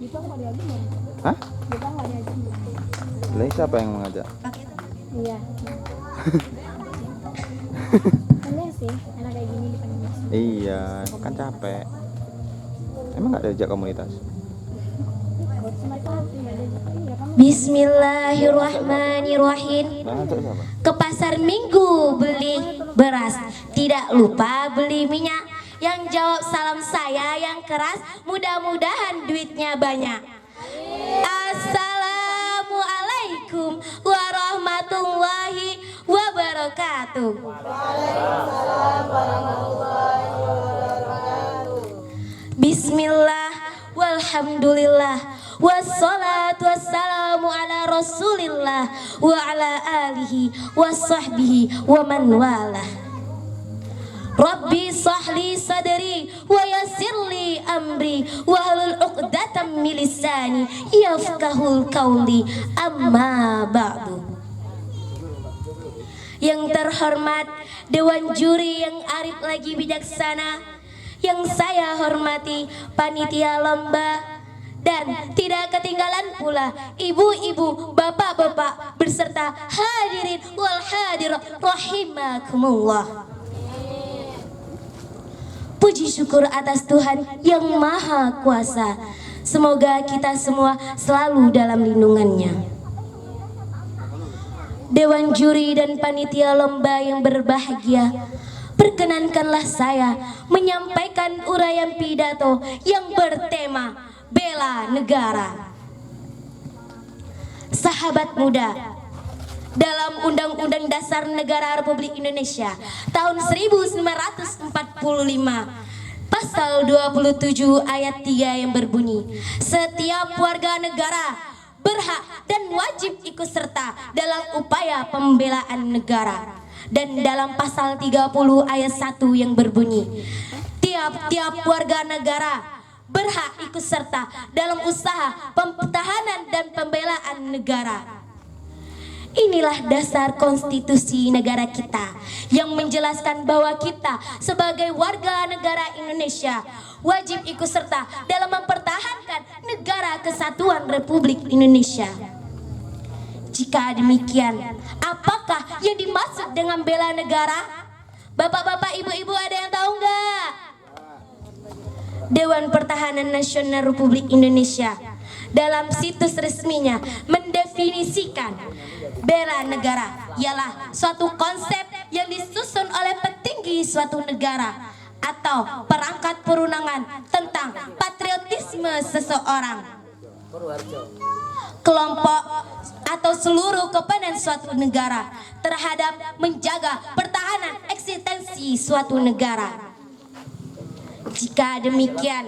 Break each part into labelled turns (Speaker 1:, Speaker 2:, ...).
Speaker 1: Hah? Lah siapa yang mengajak?
Speaker 2: Iya. Aneh sih, anak kayak gini di komunitas.
Speaker 1: Iya, kan capek. Emang nggak diajak komunitas?
Speaker 3: Bismillahirrahmanirrahim.
Speaker 1: Nggak ngajak siapa?
Speaker 3: Ke pasar minggu beli beras, tidak lupa beli minyak. Yang jawab salam saya yang keras, mudah-mudahan duitnya banyak. Assalamualaikum warahmatullahi wabarakatuh. Bismillah, walhamdulillah, wassalatu wassalamu ala rasulillah wa ala alihi wa sahbihi wa man walah. Rabbi sahli sadri wa yassirli amri wahlul 'uqdatam min lisani yafqahul qawli, amma ba'du. Yang terhormat Dewan Juri yang arif lagi bijaksana, yang saya hormati panitia lomba, dan tidak ketinggalan pula ibu-ibu, bapak-bapak beserta hadirin wal hadirat rahimakumullah. Puji syukur atas Tuhan yang Maha Kuasa. Semoga kita semua selalu dalam lindungannya. Dewan juri dan panitia lomba yang berbahagia, perkenankanlah saya menyampaikan uraian pidato yang bertema bela negara. Sahabat muda, dalam Undang-Undang Dasar Negara Republik Indonesia tahun 1945 pasal 27 ayat 3 yang berbunyi, setiap warga negara berhak dan wajib ikut serta dalam upaya pembelaan negara. Dan dalam pasal 30 ayat 1 yang berbunyi, tiap-tiap warga negara berhak ikut serta dalam usaha pertahanan dan pembelaan negara. Inilah dasar konstitusi negara kita yang menjelaskan bahwa kita sebagai warga negara Indonesia wajib ikut serta dalam mempertahankan negara kesatuan Republik Indonesia. Jika demikian, apakah yang dimaksud dengan bela negara? Bapak-bapak, ibu-ibu, ada yang tahu nggak? Dewan Pertahanan Nasional Republik Indonesia dalam situs resminya mendefinisikan bela negara ialah suatu konsep yang disusun oleh petinggi suatu negara atau perangkat perundangan tentang patriotisme seseorang, kelompok atau seluruh komponen suatu negara terhadap menjaga pertahanan eksistensi suatu negara. Jika demikian,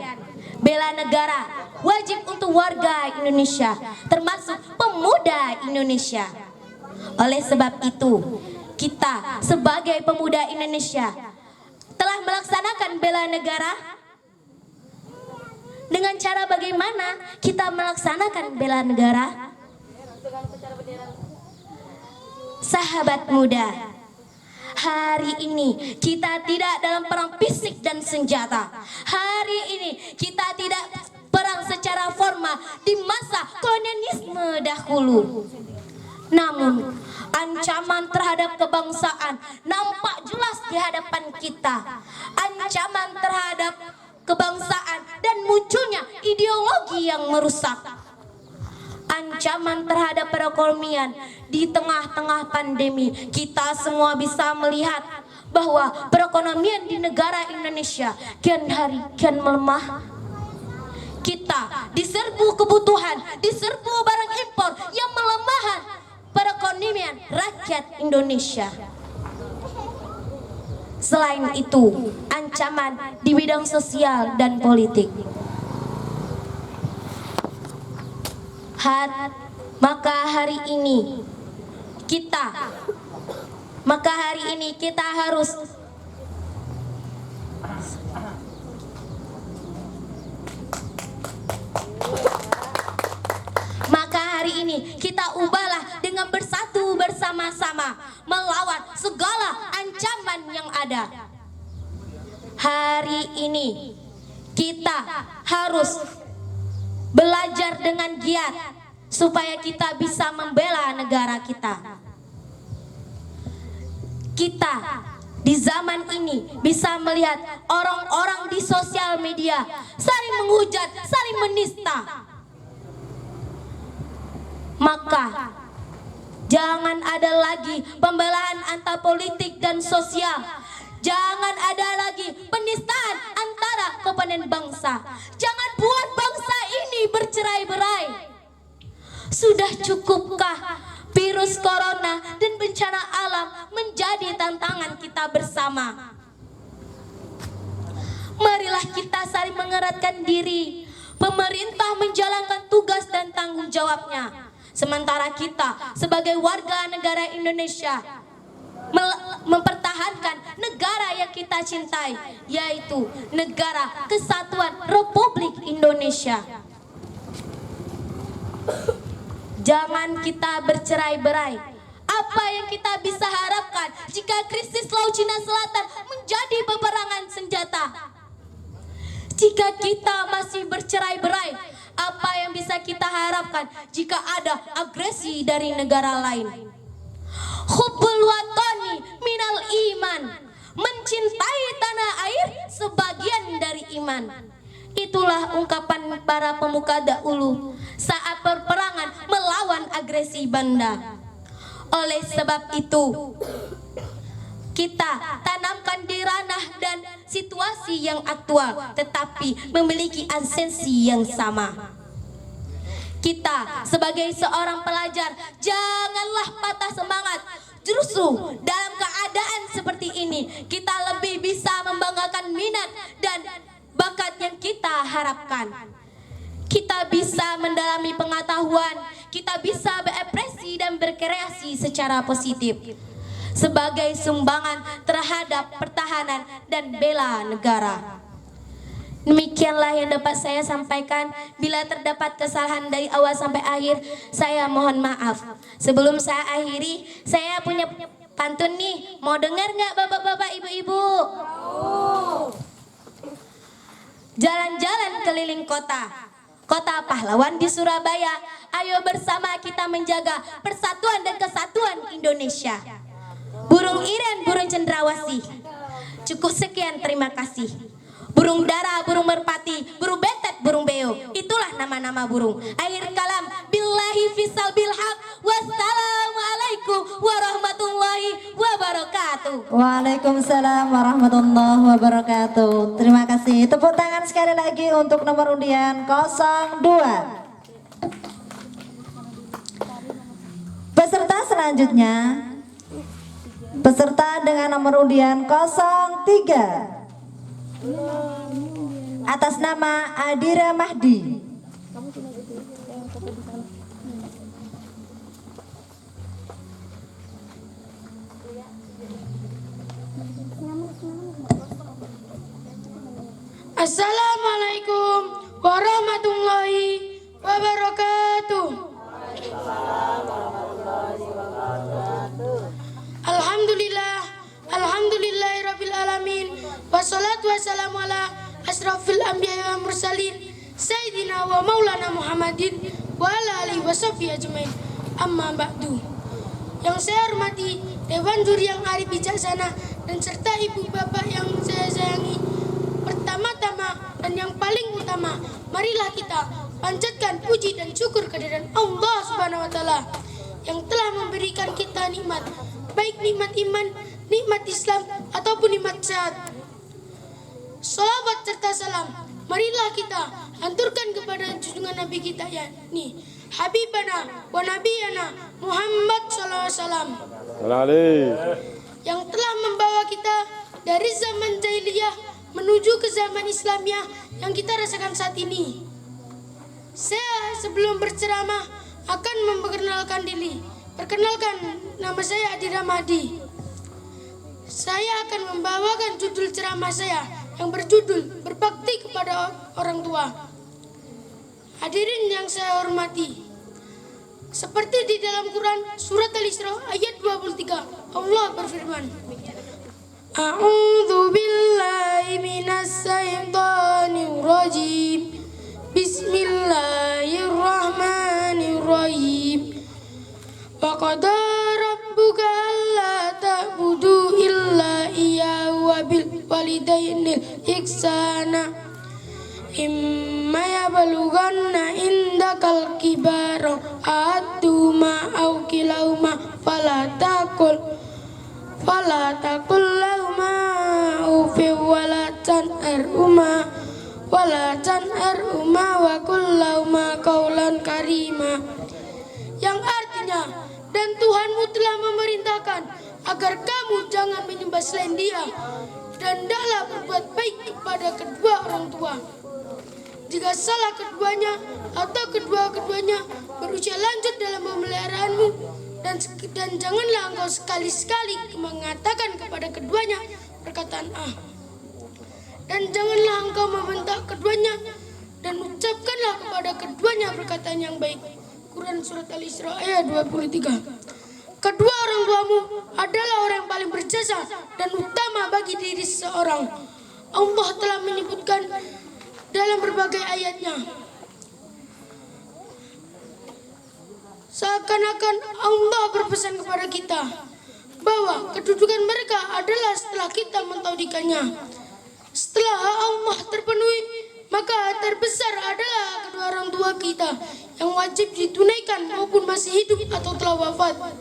Speaker 3: bela negara wajib untuk warga Indonesia, termasuk pemuda Indonesia. Oleh sebab itu, kita sebagai pemuda Indonesia telah melaksanakan bela negara. Dengan cara bagaimana kita melaksanakan bela negara? Sahabat muda, hari ini kita tidak dalam perang fisik dan senjata. Hari ini kita tidak perang secara formal di masa kolonialisme dahulu. Namun ancaman terhadap kebangsaan nampak jelas di hadapan kita. Ancaman terhadap kebangsaan dan munculnya ideologi yang merusak. Ancaman terhadap perekonomian di tengah-tengah pandemi. Kita semua bisa melihat bahwa perekonomian di negara Indonesia kian hari kian melemah. Kita diserbu kebutuhan, diserbu barang impor yang melemahkan perekonomian rakyat Indonesia. Selain itu, ancaman di bidang sosial dan politik. Maka hari ini kita harus ubahlah dengan bersatu bersama-sama melawan segala ancaman yang ada. Hari ini kita harus belajar dengan giat supaya kita bisa membela negara kita. Kita di zaman ini bisa melihat orang-orang di sosial media saling menghujat, saling menista. Maka jangan ada lagi pembelaan antar politik dan sosial. Jangan ada lagi penistaan antara komponen bangsa. Jangan buat bangsa ini bercerai-berai. Sudah cukupkah virus corona dan bencana alam menjadi tantangan kita bersama? Marilah kita saling mengeratkan diri. Pemerintah menjalankan tugas dan tanggung jawabnya, sementara kita sebagai warga negara Indonesia mempertahankan negara yang kita cintai, yaitu Negara Kesatuan Republik Indonesia. Jangan kita bercerai-berai. Apa yang kita bisa harapkan jika krisis Laut Cina Selatan menjadi peperangan senjata? Jika kita masih bercerai-berai, apa yang bisa kita harapkan jika ada agresi dari negara lain? Hubbul watani minal iman. Mencintai tanah air sebagian dari iman. Itulah ungkapan para pemuka dahulu saat perperangan melawan agresi Belanda. Oleh sebab itu, kita tanamkan di ranah dan situasi yang aktual, tetapi memiliki esensi yang sama. Kita sebagai seorang pelajar janganlah patah semangat. Justru dalam keadaan seperti ini kita lebih bisa membanggakan minat dan bakat yang kita harapkan. Kita bisa mendalami pengetahuan, kita bisa berekspresi dan berkreasi secara positif sebagai sumbangan terhadap pertahanan dan bela negara. Demikianlah yang dapat saya sampaikan. Bila terdapat kesalahan dari awal sampai akhir, saya mohon maaf. Sebelum saya akhiri, saya punya pantun nih. Mau dengar nggak bapak-bapak, ibu-ibu? Jalan-jalan keliling kota, kota pahlawan di Surabaya. Ayo bersama kita menjaga persatuan dan kesatuan Indonesia. Burung iren, burung cendrawasih. Cukup sekian, terima kasih. Burung dara, burung merpati, burung betet, burung beo. Itulah nama-nama burung. Akhir kalam, billahi fisal bilhaq. Wassalamualaikum warahmatullahi wabarakatuh.
Speaker 4: Waalaikumsalam warahmatullahi wabarakatuh. Terima kasih. Tepuk tangan sekali lagi untuk nomor undian 02. Peserta selanjutnya, peserta dengan nomor undian 03 atas nama Adira Mahdi.
Speaker 5: Assalamualaikum warahmatullahi wabarakatuh. Alhamdulillah, alhamdulillahirabbil alamin. Wassalatu wassalamu ala asrafil anbiya wal mursalin sayyidina wa maulana Muhammadin wa ala alihi washabbihi ajmain. Amma ba'du. Yang saya hormati Dewan Juri yang arif bijaksana dan serta ibu bapak yang saya sayangi. Pertama-tama dan yang paling utama, marilah kita panjatkan puji dan syukur kehadiran Allah Subhanahu wa taala yang telah memberikan kita nikmat, baik nikmat iman, nikmat Islam ataupun nikmat sehat. Salawat serta salam marilah kita hanturkan kepada junjungan Nabi kita, yakni Habibana wa Nabiyana Muhammad sallallahu alaihi wasallam, yang telah membawa kita dari zaman jahiliyah menuju ke zaman Islamiyah yang kita rasakan saat ini. Saya sebelum berceramah akan memperkenalkan diri. Perkenalkan, nama saya Adira Mahdi. Saya akan membawakan judul ceramah saya yang berjudul Berbakti kepada Orang Tua. Hadirin yang saya hormati, seperti di dalam Quran surat Al-Isra ayat 23, Allah berfirman, A'udzu billahi minas syaitonir rajim. Bismillah qada rabbuka alla ta'budu illa iyyahu wa bil walidaini ihsana imma yablughanna indakal kibara ahaduhuma aw kilahuma fala taqul lahuma uffin wala tanharhuma wa qul lahuma qawlan karima, yang artinya, dan Tuhanmu telah memerintahkan agar kamu jangan menyembah selain Dia dan hendaklah berbuat baik kepada kedua orang tua. Jika salah keduanya atau kedua-keduanya berusia lanjut dalam pemeliharaanmu, dan janganlah engkau sekali-sekali mengatakan kepada keduanya perkataan dan janganlah engkau membentak keduanya, dan ucapkanlah kepada keduanya perkataan yang baik. Quran Surat Al-Isra ayat 23. Kedua orang tuamu adalah orang yang paling berjasa dan utama bagi diri seseorang. Allah telah menyebutkan dalam berbagai ayatnya, seakan-akan Allah berpesan kepada kita bahwa kedudukan mereka adalah setelah kita mentauhidkannya. Setelah Allah terpenuhi, maka terbesar adalah kedua orang tua kita yang wajib ditunaikan maupun masih hidup atau telah wafat.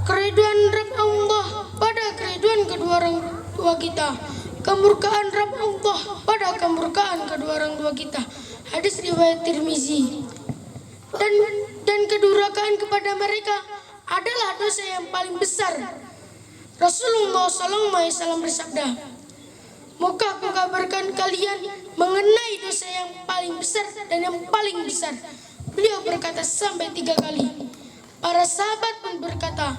Speaker 5: Keriduan Rabb Allah pada keriduan kedua orang tua kita, kemurkaan Rabb Allah pada kemurkaan kedua orang tua kita. Hadis riwayat Tirmizi. Dan kedurhakaan kepada mereka adalah dosa yang paling besar. Rasulullah SAW bersabda, "Moga aku kabarkan kalian mengenai dosa yang paling besar dan yang paling besar." Beliau berkata sampai 3 kali. Para sahabat pun berkata,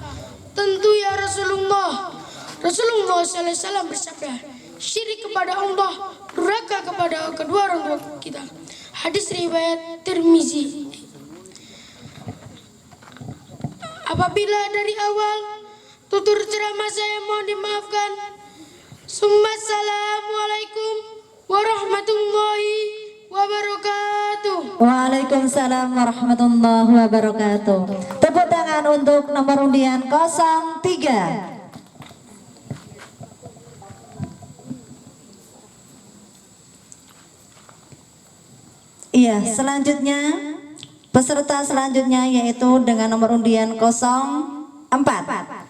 Speaker 5: "Tentu ya Rasulullah." Rasulullah SAW bersabda, "Syirik kepada Allah, durhaka kepada kedua orang tua kita." Hadis riwayat Tirmizi. Apabila dari awal tutur ceramah saya mohon dimaafkan. Assalamualaikum warahmatullahi wabarakatuh.
Speaker 4: Waalaikumsalam warahmatullahi wabarakatuh. Tepuk tangan untuk nomor undian 03. Iya, selanjutnya peserta selanjutnya yaitu dengan nomor undian 04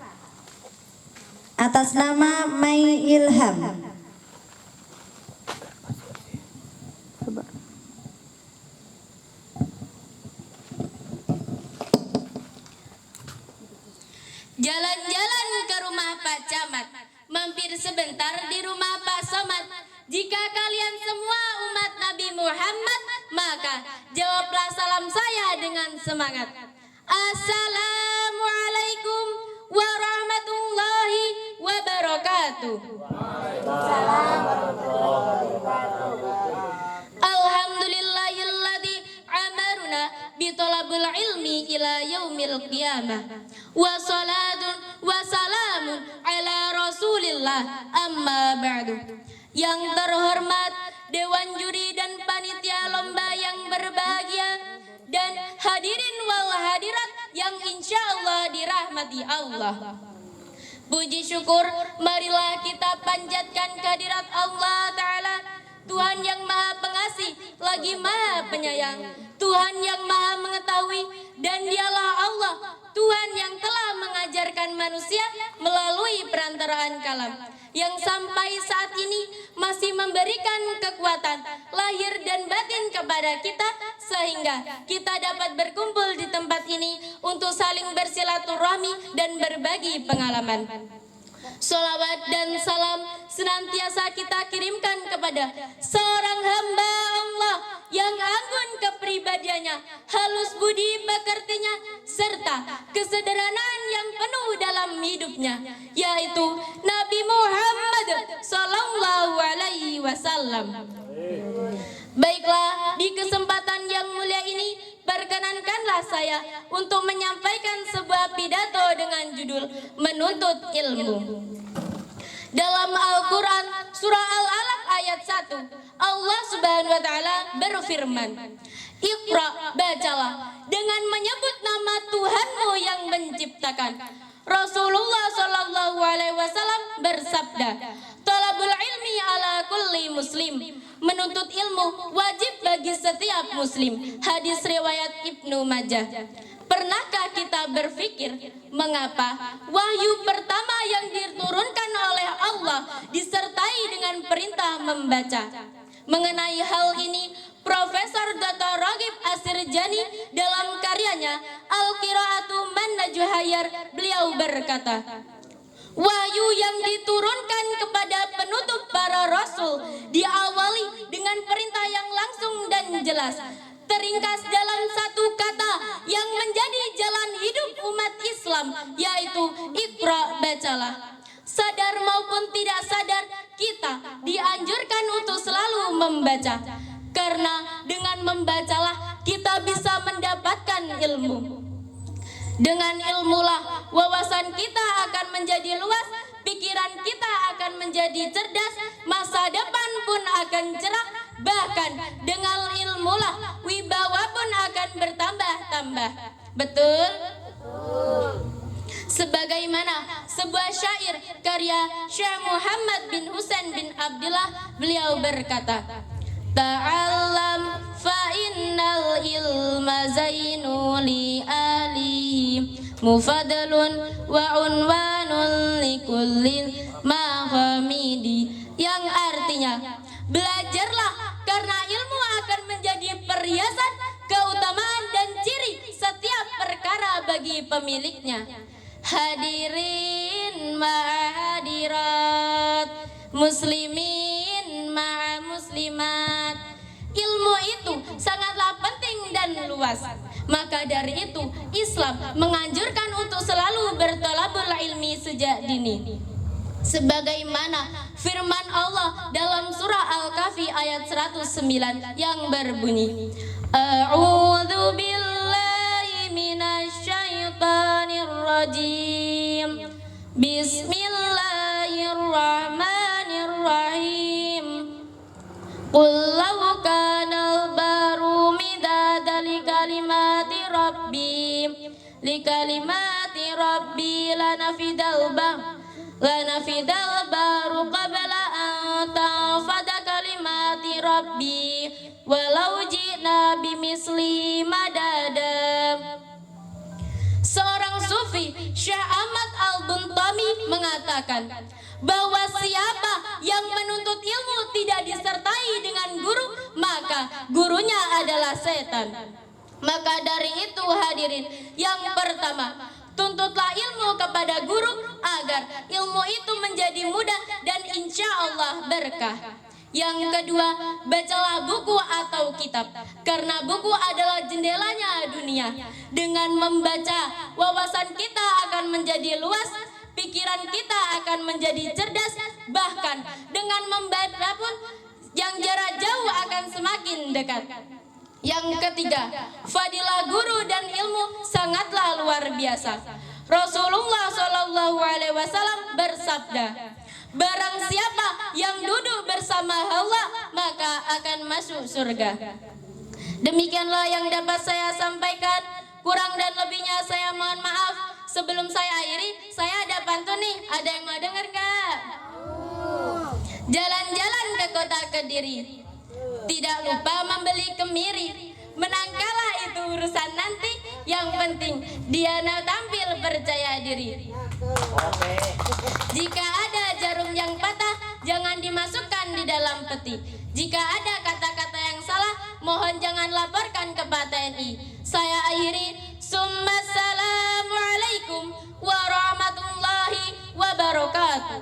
Speaker 4: atas nama Mai Ilham.
Speaker 3: Jalan-jalan ke rumah Pak Camat, mampir sebentar di rumah Pak Somad. Jika kalian semua umat Nabi Muhammad, maka jawablah salam saya dengan semangat. Assalamualaikum warahmatullahi wabarakatuh. Alhamdulillahilladzi amaruna bitolabul ilmi ila yaumil qiyamah. Wassalatun wassalamun ala rasulillah amma ba'du. Yang terhormat Dewan Juri dan Panitia Lomba yang berbahagia, dan hadirin wal hadirat yang insya Allah dirahmati Allah. Puji syukur marilah kita panjatkan kehadirat Allah Ta'ala, Tuhan yang maha pengasih lagi maha penyayang, Tuhan yang maha mengetahui, dan dialah Allah, Tuhan yang telah mengajarkan manusia melalui perantaraan kalam, yang sampai saat ini masih memberikan kekuatan lahir dan batin kepada kita, sehingga kita dapat berkumpul di tempat ini untuk saling bersilaturahmi dan berbagi pengalaman. Salawat dan salam senantiasa kita kirimkan kepada seorang hamba Allah yang anggun kepribadiannya, halus budi pekertinya, serta kesederhanaan yang penuh dalam hidupnya, yaitu Nabi Muhammad Sallallahu Alaihi Wasallam. Baiklah, di kesempatan yang mulia ini perkenankanlah saya untuk menyampaikan sebuah pidato dengan judul Menuntut Ilmu. Dalam Al-Quran surah Al-Alaq ayat 1, Allah Subhanahu wa Ta'ala berfirman, Iqra, bacalah dengan menyebut nama Tuhanmu yang menciptakan. Rasulullah Shallallahu Alaihi Wasallam bersabda, "Talabul ilmi ala kulli muslim." Menuntut ilmu wajib bagi setiap muslim. Hadis riwayat Ibnu Majah. Pernahkah kita berpikir mengapa wahyu pertama yang diturunkan oleh Allah disertai dengan perintah membaca? Mengenai hal ini, Profesor Dr. Ragib Asirjani dalam karyanya Al-Qiraatu Man-Najwa Hayyar, beliau berkata, wahyu yang diturunkan kepada penutup para rasul diawali dengan perintah yang langsung dan jelas, teringkas dalam satu kata yang menjadi jalan hidup umat Islam, yaitu Iqra, bacalah. Sadar maupun tidak sadar, kita dianjurkan untuk selalu membaca, karena dengan membacalah kita bisa mendapatkan ilmu. Dengan ilmulah wawasan kita akan menjadi luas, pikiran kita akan menjadi cerdas, masa depan pun akan cerah, bahkan dengan ilmulah wibawa pun akan bertambah-tambah. Betul? Sebagaimana sebuah syair karya Syekh Muhammad bin Husain bin Abdullah, beliau berkata, ta'allam fa innal ilma zainu li alihi mufadalun wa unwanun likullil mahamidi, yang artinya belajarlah karena ilmu akan menjadi perhiasan, keutamaan dan ciri setiap perkara bagi pemiliknya. Hadirin ma'adirat, muslimin ma'a muslimat, ilmu itu sangatlah penting dan luas. Maka dari itu Islam menganjurkan untuk selalu bertolabul ilmi sejak dini. Sebagaimana firman Allah dalam surah Al-Kahfi ayat 109 yang berbunyi, A'udzu billahi minasyaitonir rajim. Bismillahirrahmanirrahim. Qul law kana al-baru midada li kalimati rabbi lanafidal baru qabla an tanfada kalimati rabbi walau ji'na bimisli madada. Seorang sufi, Syekh Ahmad Al-Buntami, mengatakan bahwa siapa yang menuntut ilmu tidak disertai dengan guru, maka gurunya adalah setan. Maka dari itu hadirin, yang pertama, tuntutlah ilmu kepada guru agar ilmu itu menjadi mudah dan insya Allah berkah. Yang kedua, bacalah buku atau kitab, karena buku adalah jendelanya dunia. Dengan membaca, wawasan kita akan menjadi luas, pikiran kita akan menjadi cerdas, bahkan dengan membaca pun yang jarak jauh akan semakin dekat. Yang ketiga, fadilah guru dan ilmu sangatlah luar biasa. Rasulullah Shallallahu Alaihi Wasallam bersabda, barang siapa yang duduk bersama Allah maka akan masuk surga. Demikianlah yang dapat saya sampaikan. Kurang dan lebihnya saya mohon maaf. Sebelum saya akhiri, saya ada pantun nih. Ada yang mau dengar gak? Jalan-jalan ke kota Kediri, tidak lupa membeli kemiri. Menang kalah itu urusan nanti, yang penting dia tampil percaya diri. Jika ada jarum yang patah, jangan dimasukkan di dalam peti. Jika ada kata-kata yang salah, mohon jangan laporkan ke Pak TNI. Saya akhiri, Assalamualaikum warahmatullahi wabarakatuh.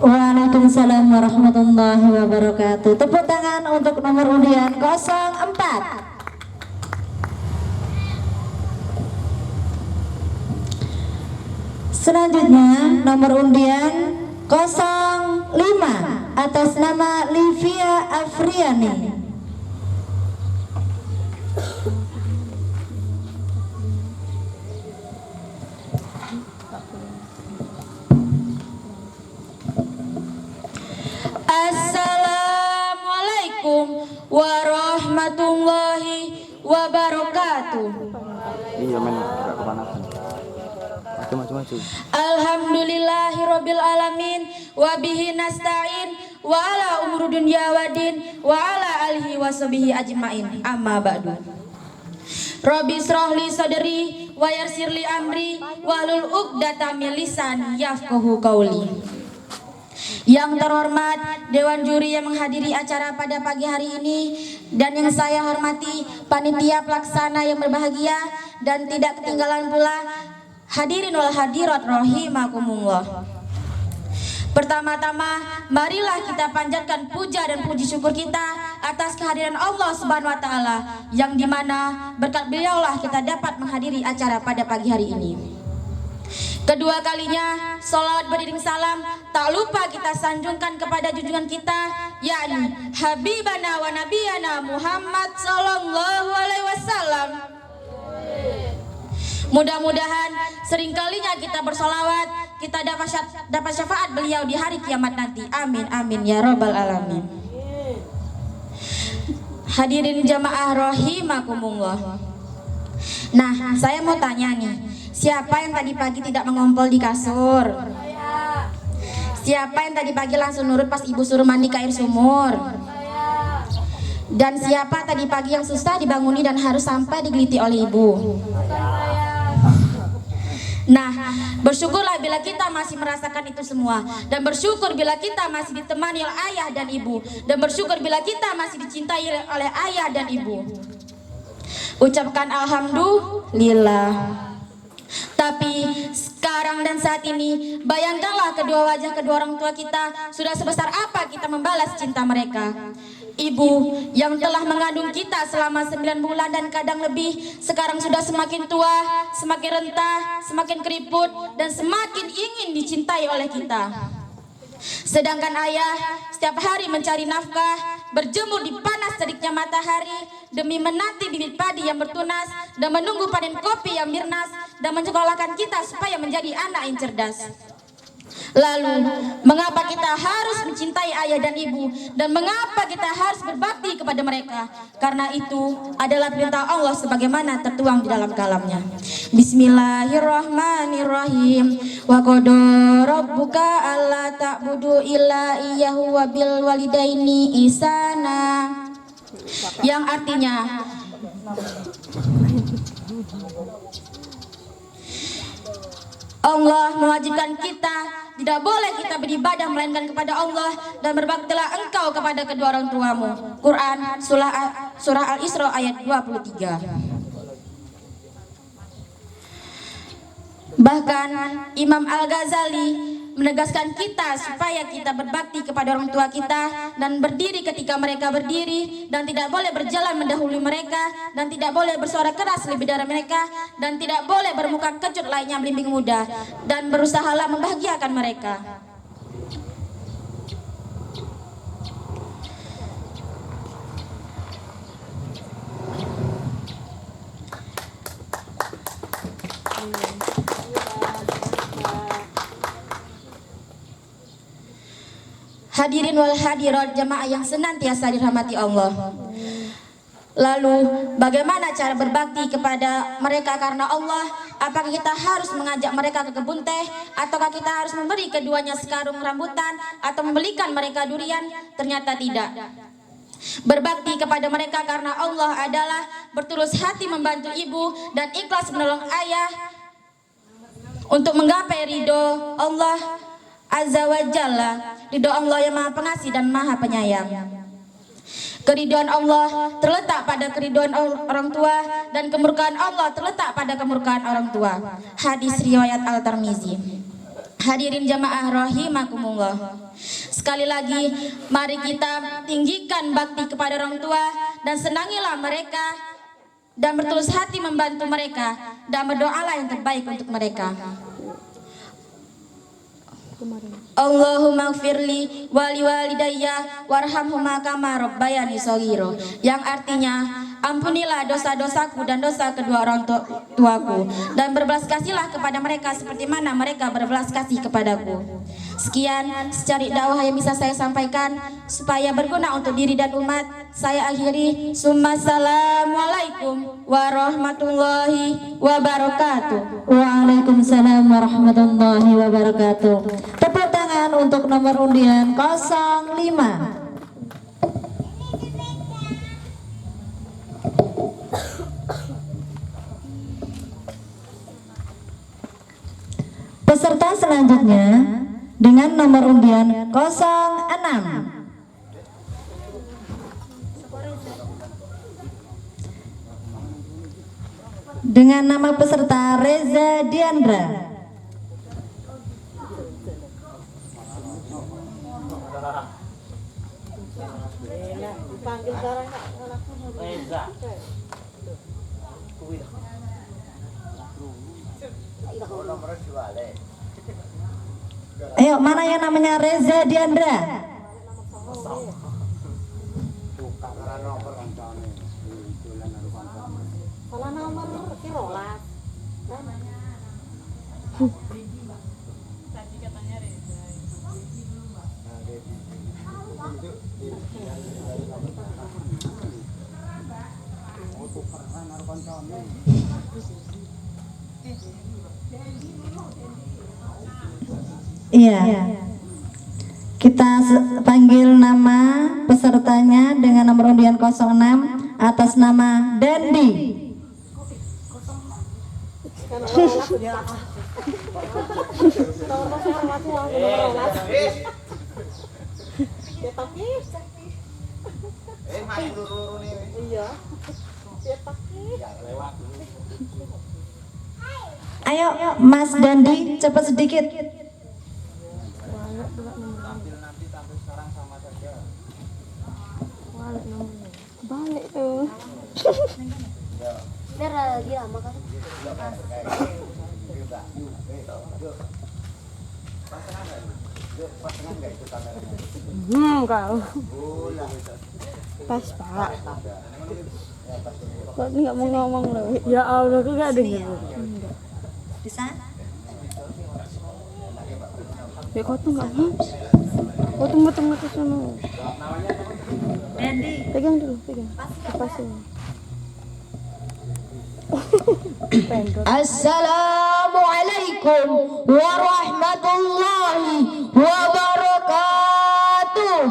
Speaker 4: Waalaikumsalam warahmatullahi wabarakatuh. Tepuk tangan untuk nomor undian 04. Selanjutnya nomor undian 05 atas nama Livia Afriani.
Speaker 3: Assalamualaikum warahmatullahi wabarakatuh.
Speaker 1: Iya men, agak kepanasan. Maju.
Speaker 3: Alhamdulillahirabbil alamin wa bihi nasta'in wa ala umuri dunya waddin wa ala alihi washabihi ajmain. Amma ba'du. Rabbi shrahli sadri wa yassirli amri wahlul 'uqdatam min lisani yafqahu qawli. Yang terhormat Dewan Juri yang menghadiri acara pada pagi hari ini, dan yang saya hormati panitia pelaksana yang berbahagia, dan tidak ketinggalan pula hadirin wal hadirat rahimakumullah. Pertama-tama marilah kita panjatkan puja dan puji syukur kita atas kehadiran Allah Subhanahu wa taala, yang dimana berkat beliaulah kita dapat menghadiri acara pada pagi hari ini. Kedua kalinya salawat beriring salam tak lupa kita sanjungkan kepada junjungan kita, yakni Habibana wa Nabiyana Muhammad sallallahu alaihi wasallam. Mudah-mudahan seringkalinya kita bersolawat, kita dapat syafaat beliau di hari kiamat nanti. Amin amin ya rabbal alamin. Hadirin jamaah rahimakumullah. Nah, saya mau tanya nih, siapa yang tadi pagi tidak mengompol di kasur? Siapa yang tadi pagi langsung nurut pas ibu suruh mandi ke air sumur? Dan siapa tadi pagi yang susah dibanguni dan harus sampai digeliti oleh ibu? Nah, bersyukurlah bila kita masih merasakan itu semua, dan bersyukur bila kita masih ditemani oleh ayah dan ibu, dan bersyukur bila kita masih dicintai oleh ayah dan ibu. Ucapkan alhamdulillah. Tapi sekarang dan saat ini, bayangkanlah kedua wajah kedua orang tua kita, sudah sebesar apa kita membalas cinta mereka. Ibu yang telah mengandung kita selama 9 bulan dan kadang lebih, sekarang sudah semakin tua, semakin rentah, semakin keriput, dan semakin ingin dicintai oleh kita. Sedangkan ayah setiap hari mencari nafkah, berjemur di panas teriknya matahari demi menanti bibit padi yang bertunas, dan menunggu panen kopi yang mirnas, dan menyekolahkan kita supaya menjadi anak yang cerdas. Lalu, mengapa kita harus mencintai ayah dan ibu, dan mengapa kita harus berbakti kepada mereka? Karena itu adalah perintah Allah sebagaimana tertuang di dalam kalamnya. Bismillahirrahmanirrahim. Wa qada rabbuka alla ta'budu illa iyyahu wa bil walidaini ihsana. Yang artinya, Allah mewajibkan kita, tidak boleh kita beribadah melainkan kepada Allah, dan berbaktilah engkau kepada kedua orang tuamu. Quran surah Al-Isra ayat 23. Bahkan Imam Al-Ghazali menegaskan kita supaya kita berbakti kepada orang tua kita, dan berdiri ketika mereka berdiri, dan tidak boleh berjalan mendahului mereka, dan tidak boleh bersuara keras lebih dari mereka, dan tidak boleh bermuka kecut lainnya melimbing muda, dan berusahalah membahagiakan mereka. Hadirin wal hadirat jamaah yang senantiasa dirahmati Allah. Lalu bagaimana cara berbakti kepada mereka karena Allah? Apakah kita harus mengajak mereka ke kebun teh, ataukah kita harus memberi keduanya sekarung rambutan, atau membelikan mereka durian? Ternyata tidak. Berbakti kepada mereka karena Allah adalah bertulus hati membantu ibu dan ikhlas menolong ayah untuk menggapai ridho Allah Azza wa Jalla, ridho Allah yang Maha Pengasih dan Maha Penyayang. Keridhaan Allah terletak pada keridhaan orang tua, dan kemurkaan Allah terletak pada kemurkaan orang tua. Hadis riwayat Al-Tirmizi. Hadirin jamaah rahimakumullah. Sekali lagi, mari kita tinggikan bakti kepada orang tua, dan senangilah mereka, dan bertulus hati membantu mereka, dan berdoalah yang terbaik untuk mereka. Allahumma gfirli wali walidayya warhamhuma kama rabbayani shaghira, yang artinya ampunilah dosa-dosaku dan dosa kedua orang tuaku, dan berbelas kasihlah kepada mereka seperti mana mereka berbelas kasih kepadaku. Sekian secari dakwah yang bisa saya sampaikan supaya berguna untuk diri dan umat. Saya akhiri. Assalamualaikum warahmatullahi wabarakatuh.
Speaker 4: Waalaikumsalam warahmatullahi wabarakatuh. Tepuk tangan untuk nomor undian 05. Peserta selanjutnya dengan nomor undian 06. Dengan nama peserta Reza Diandra. Ayo, mana yang namanya Reza Diandra? Iya. Kita panggil nama pesertanya dengan nomor undian 06 atas nama Dendi. Ayo Mas Dendi, cepat sedikit.
Speaker 2: Balik tuh.
Speaker 6: Biar dia makan.
Speaker 2: Kau. Pas Pak. Kok nggak mau ngomong loh? Ya Allah, kok nggak dengar?
Speaker 4: Bisa?
Speaker 2: Ya kau tuh nggak mau. Kau tunggu ke sana.
Speaker 4: Dendi.
Speaker 2: Pegang dulu, pegang. Lepasin.
Speaker 3: Assalamualaikum warahmatullahi wabarakatuh.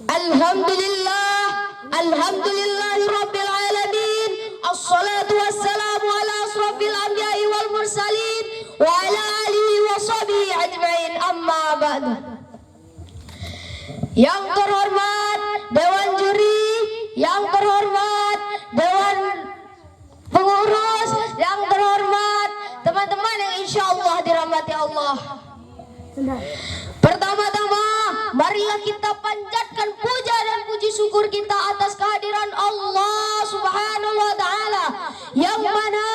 Speaker 3: Alhamdulillahirabbil alamin. Assalatu wassalamu ala asrofil anbiya'i wal mursalin wa ala alihi wa sahbihi ajma'in, amma ba'du. Yang terhormat Dewan Juri, yang terhormat Dewan Pengurus, yang terhormat teman-teman yang insya Allah dirahmati Allah. Pertama-tama marilah kita panjatkan puja dan puji syukur kita atas kehadiran Allah Subhanahu wa Ta'ala, yang mana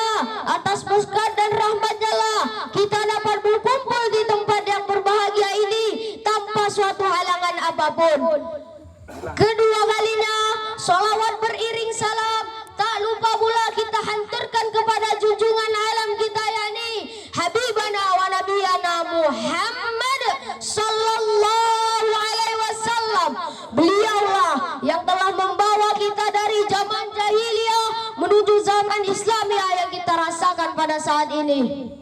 Speaker 3: atas berkat dan rahmat-Nya lah kita dapat berkumpul di tempat yang berbahagia ini tanpa suatu halangan apapun. Kedua kalinya sholawat beriring salam tak lupa pula kita hantarkan kepada junjungan alam kita, yakni Habibana wa Nabiyana Muhammad sallallahu alaihi wasallam. Beliaulah yang telah membawa kita dari zaman jahiliyah menuju zaman Islamiyah yang kita rasakan pada saat ini.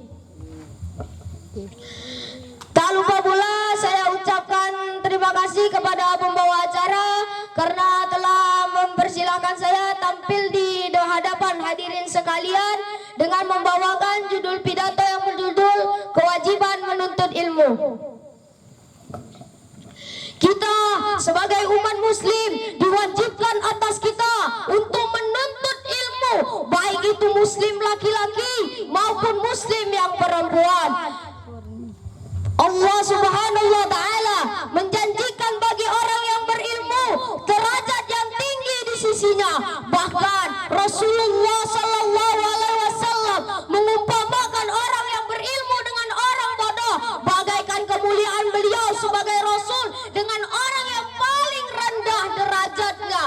Speaker 3: Tak lupa pula saya ucapkan terima kasih kepada pembawa acara karena telah mempersilahkan saya tampil di hadapan hadirin sekalian dengan membawakan judul pidato yang berjudul Kewajiban Menuntut Ilmu. Kita sebagai umat muslim diwajibkan atas kita untuk menuntut ilmu, baik itu muslim laki-laki maupun muslim yang perempuan. Allah Subhanahu wa Ta'ala menjanjikan bagi orang yang berilmu derajat yang tinggi di sisinya. Bahkan Rasulullah Sallallahu Alaihi Wasallam mengumpamakan orang yang berilmu dengan orang bodoh, bagaikan kemuliaan beliau sebagai Rasul dengan orang yang paling rendah derajatnya.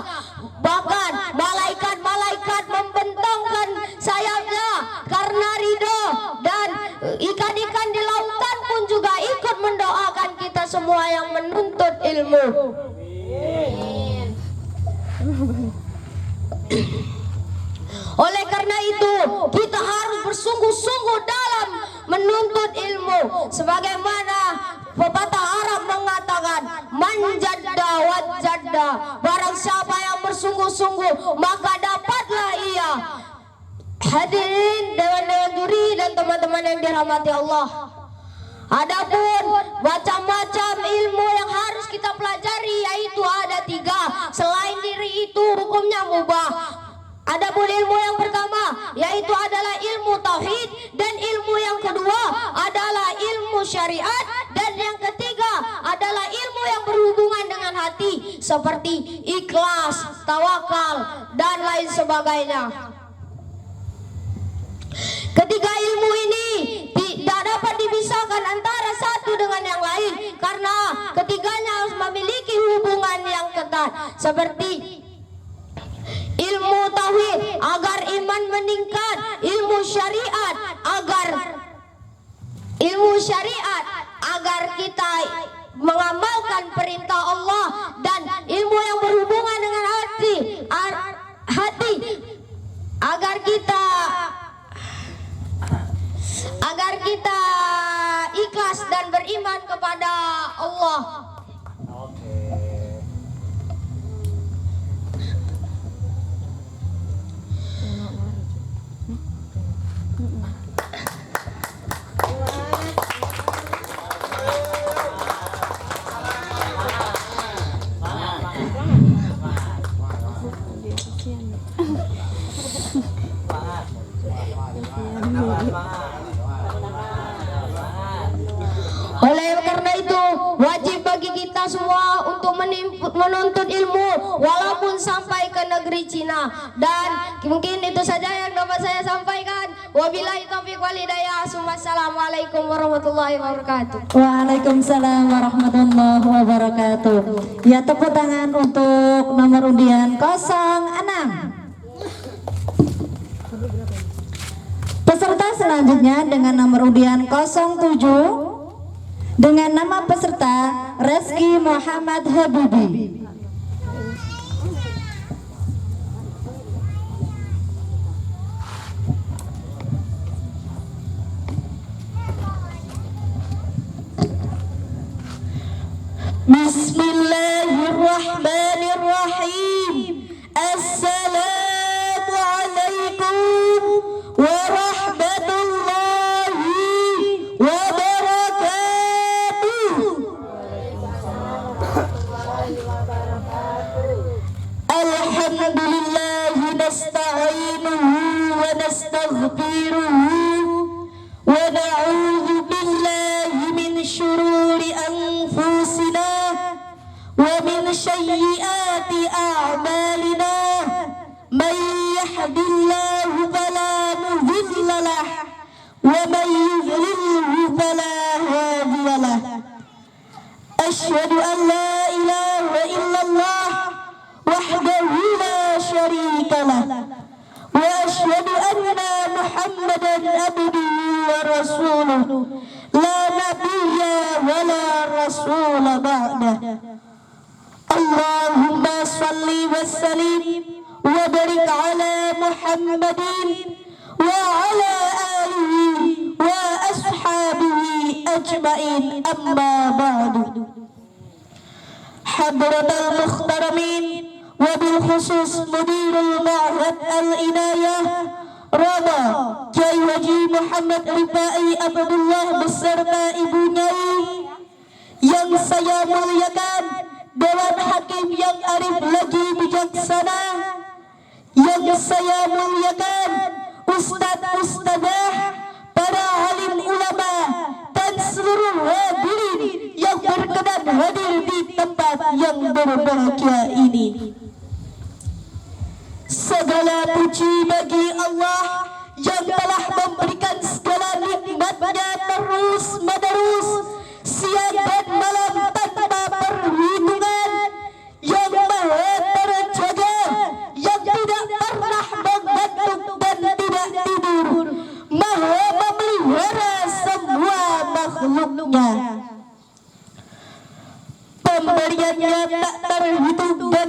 Speaker 3: Bahkan malaikat-malaikat membentangkan sayapnya karena ridho dan ilmu. Oleh karena itu, kita harus bersungguh-sungguh dalam menuntut ilmu. Sebagaimana pepatah Arab mengatakan, man jadda wajadda, barang siapa yang bersungguh-sungguh maka dapatlah ia. Hadirin dewan juri dan teman-teman yang dirahmati Allah, adapun macam-macam ilmu yang harus kita pelajari yaitu ada 3. Selain diri itu hukumnya mubah. Adapun ilmu yang pertama yaitu adalah ilmu tauhid, dan ilmu yang kedua adalah ilmu syariat, dan yang ketiga adalah ilmu yang berhubungan dengan hati seperti ikhlas, tawakal, dan lain sebagainya. Ketiga ilmu ini tidak dapat dipisahkan antara satu dengan yang lain, karena ketiganya harus memiliki hubungan yang ketat. Seperti ilmu tauhid agar iman meningkat, ilmu syariat agar kita mengamalkan perintah Allah, dan ilmu yang berhubungan dengan hati agar kita ikhlas dan beriman kepada Allah. Oleh karena itu, wajib bagi kita semua untuk menuntut ilmu walaupun sampai ke negeri Cina. Dan mungkin itu saja yang dapat saya sampaikan. Wabillahi taufiq wal hidayah. Assalamualaikum warahmatullahi wabarakatuh.
Speaker 4: Waalaikumsalam warahmatullahi wabarakatuh. Ya, tepuk tangan untuk nomor undian 06. Peserta selanjutnya dengan nomor undian 07 dengan nama peserta Reski Muhammad Habibi. Bismillahirrahmanirrahim. Assalamualaikum warahmatullahi wabarakatuh. Alhamdulillah nasta'inuhu wa nastaghfiruhu wa na'udzu billahi min syururi anfusina wa min sayyiati a'malina. Man yahdihillahu fala mudilla lahu wa man yudlilhu fala hadiya lahu. Asyhadu an la ilaha illallah wahdahu la syarika lah wa asyhadu anna Muhammadan abduhu wa rasuluhu la nabiyya wa la rasula ba'dah. Allahumma salli wa sallim wa barik ala Muhammadin wa ala alihi wa ashabihi ajma'in, amma ba'du. Hadratal mukhtaramin wa bil khusus mudirul ma'had al-inayah Rama Kiai Haji Muhammad Rifai Abdullah beserta ibunya yang saya muliakan, Dewan Hakim yang arif lagi bijaksana yang saya muliakan, Ustadz-ustadzah, para alim ulama, dan seluruh hadirin yang berkenan hadir di tempat yang berbahagia ini. Segala puji bagi Allah yang telah memberikan segala nikmatnya terus menerus, siang dan malam tanpa perhitungan, yang maha terjaga, yang tidak pernah mengantuk dan tidak tidur, maha memelihara semua makhluknya. Pemberian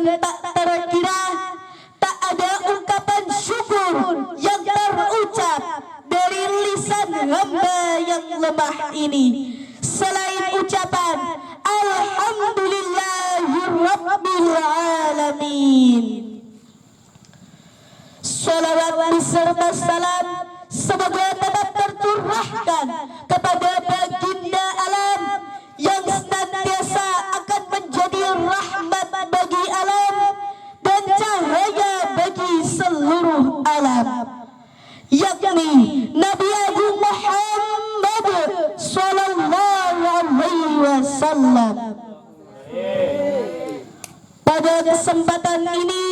Speaker 4: tak terkira, tak ada ungkapan syukur yang terucap dari lisan hamba yang lemah ini selain ucapan Alhamdulillahirabbil alamin. Salawat beserta salam semoga tetap tercurahkan kepada baginda alam yang senantiasa akan menjadi rahmat bagi alam dan cahaya bagi seluruh alam, yakni Nabi Agung Muhammad sallallahu alaihi wasallam. Pada kesempatan ini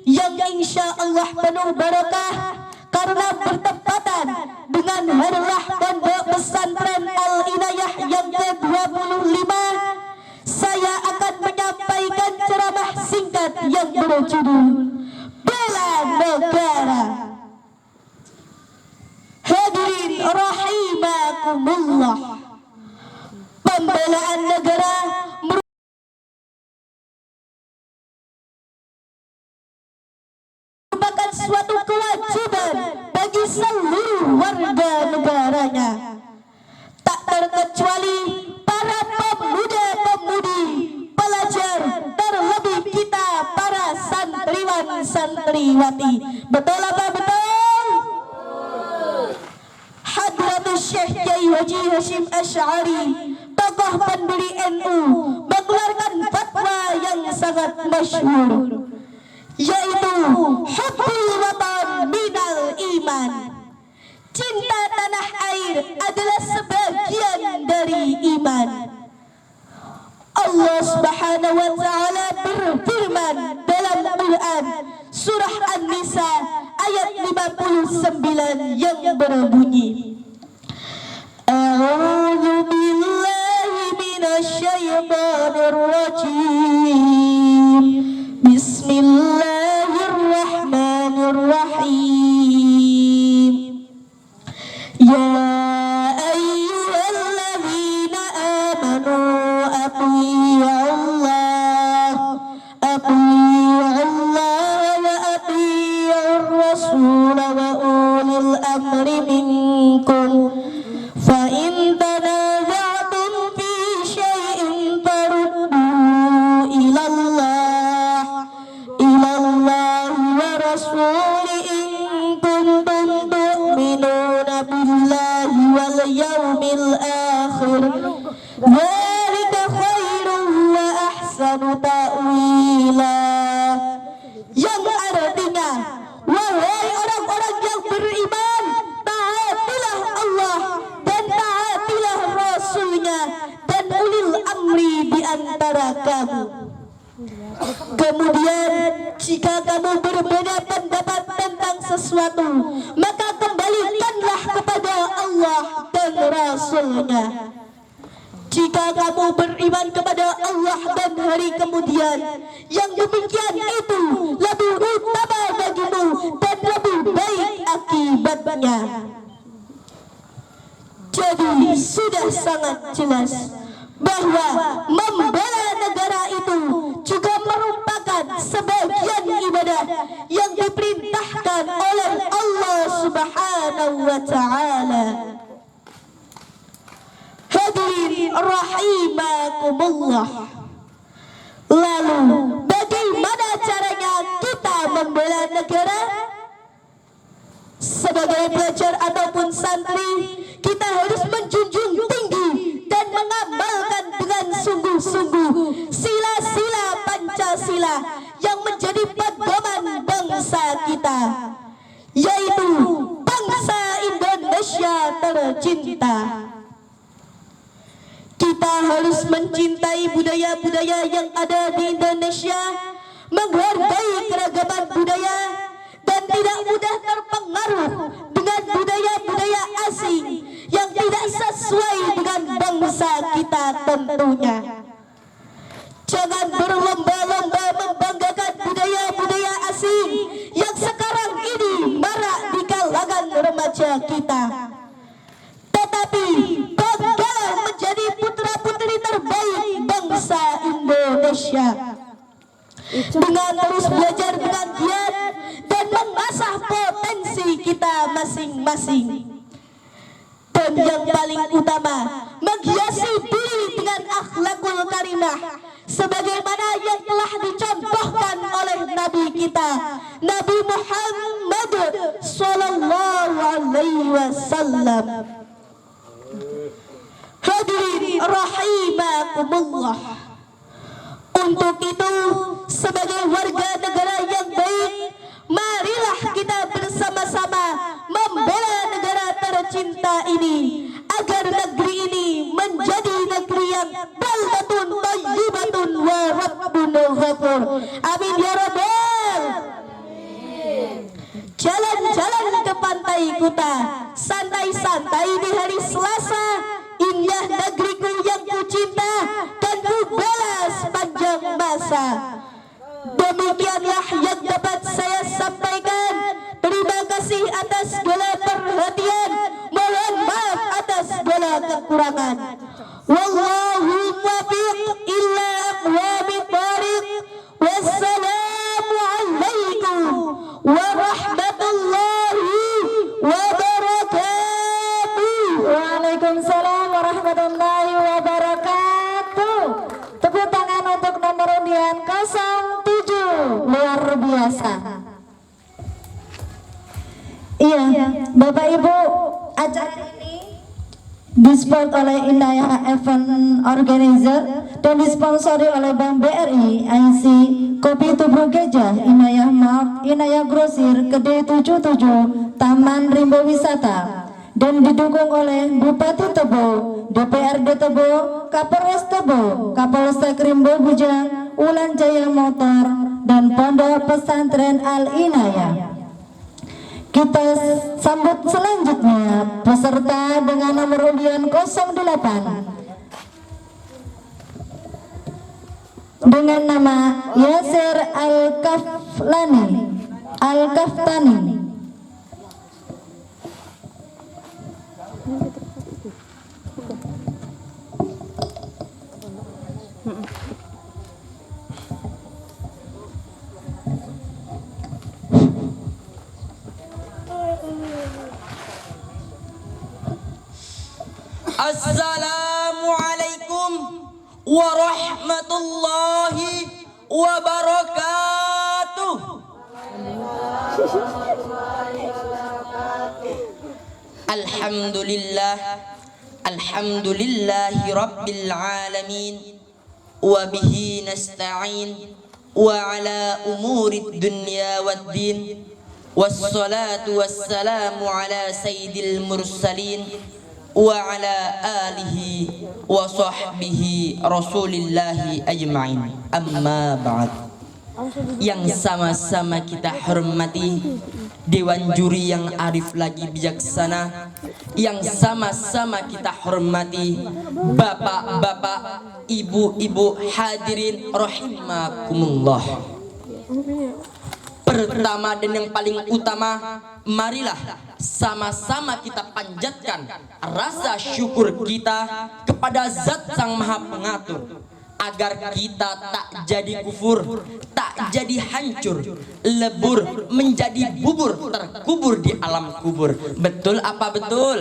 Speaker 4: yang insya Allah penuh barakah karena bertepatan dengan hari Pondok Pesantren Al-Inayah yang ke-25, saya akan menyampaikan ceramah singkat yang berjudul Bela Negara. Hadirin rahimakumullah, pembelaan negara merupakan suatu kewajiban bagi seluruh warga negaranya, tak terkecuali para pemuda-pemudi, pelajar, terlebih kita para santriwan-santriwati. Betul apa betul? Hadratus Syekh Kiai Haji Hashim Asy'ari, tokoh pendiri NU, mengeluarkan fatwa yang sangat masyhur, yaitu hubbul watan minal iman. Cinta tanah air adalah sebagian dari iman. Allah Subhanahu wa taala berfirman dalam Quran surah An-Nisa ayat 59 yang berbunyi, A'udzu billahi minasy syaithanir rajim. Bismillahirrahmanirrahim. Ya ayyuhalladzina amanu athi'ullaha wa athi'ur rasul wa ulil amri minkum fa in tanaza'tum fi syai'in farudduhu ilallah wa rasuli in kuntum tu'minuna billahi wal yawmil akhir dzalika khairun wa ahsanu ta'wila. Yang artinya, wahai orang-orang yang beriman, taatilah Allah dan taatilah Rasulnya dan ulil amri di antara kamu. Kemudian jika kamu berbeda pendapat tentang sesuatu, maka kembalikanlah kepada Allah dan Rasulnya. Jika kamu beriman kepada Allah dan hari kemudian, yang demikian itu lebih utama bagimu dan lebih baik akibatnya. Jadi sudah sangat jelas bahwa membela negara itu juga merupakan sebagian ibadah yang diperintahkan oleh Allah Subhanahu wa taala. Hadirin rahimakumullah. Lalu bagaimana caranya kita membela negara? Sebagai pelajar ataupun santri, kita harus menjunjung tinggi dan mengamalkan dengan sungguh-sungguh sila-sila Pancasila yang menjadi pedoman bangsa kita, yaitu bangsa Indonesia tercinta. Kita harus mencintai budaya-budaya yang ada di Indonesia, menghargai keragaman budaya, dan tidak mudah terpengaruh dengan budaya-budaya asing yang tidak sesuai dengan bangsa kita tentunya. Jangan berlomba-lomba membanggakan budaya-budaya asing yang sekarang ini marak di kalangan remaja kita. Tetapi banggalah menjadi putra-putri terbaik bangsa Indonesia. dengan terus belajar dengan giat dan mengasah potensi kita masing-masing. Dan yang paling utama, menghiasi diri dengan akhlakul karimah sebagaimana yang telah dicontohkan oleh Nabi kita, Nabi Muhammad sallallahu alaihi wasallam. Hadirin rahimakumullah. Untuk itu, sebagai warga negara yang baik, marilah kita bersama-sama membela negara tercinta ini agar negeri ini menjadi negeri yang baldatun thayyibatun wa rabbun ghafur. Amin ya rabbal. Jalan-jalan ke pantai Kuta, santai-santai di hari Selasa, indah negeriku yang kucinta dan ku bela sepanjang masa. Demikianlah yang dapat saya sampaikan. Terima kasih atas segala perhatian. Mohon maaf atas segala kekurangan. Wallahu muwaffiq ila aqwamit thariq. Wassalamu alaikum warahmatullahi wabarakatuh.
Speaker 6: Waalaikumsalam warahmatullahi wabarakatuh. Tepuk tangan untuk nomor undian 07. Luar biasa. Iya, Bapak Ibu, acara ini disponsori oleh Inayah Event Organizer dan disponsori oleh Bank BRI, IC, Kopi Tubruk Gejah, Inayah Mart, Inayah Grosir, Kedai 77, Taman Rimbo Wisata, dan didukung oleh Bupati Tebo, DPRD Tebo, Kapolres Tebo, Kapolsek Rimbo Bujang, Ulan Jaya Motor, dan Pondok Pesantren Al Inayah. Kita sambut selanjutnya peserta dengan nomor undian 08 dengan nama Yasir Al-Kaftani.
Speaker 7: Assalamualaikum warahmatullahi wabarakatuh. Alhamdulillah, alhamdulillahi rabbil alamin, wa bihi nasta'in, wa ala umuri dunya waddin, wassalatu wassalamu ala sayyidil mursalin wa ala alihi wa sahbihi rasulillahi ajma'in. Amma ba'd. Yang sama-sama kita hormati Dewan Juri yang arif lagi bijaksana, yang sama-sama kita hormati bapak-bapak, ibu-ibu hadirin rahimakumullah. Pertama dan yang paling utama, marilah sama-sama kita panjatkan rasa syukur kita kepada Zat Sang Maha Pengatur, agar kita tak jadi kufur, tak jadi hancur, lebur, menjadi bubur, terkubur di alam kubur. Betul apa betul?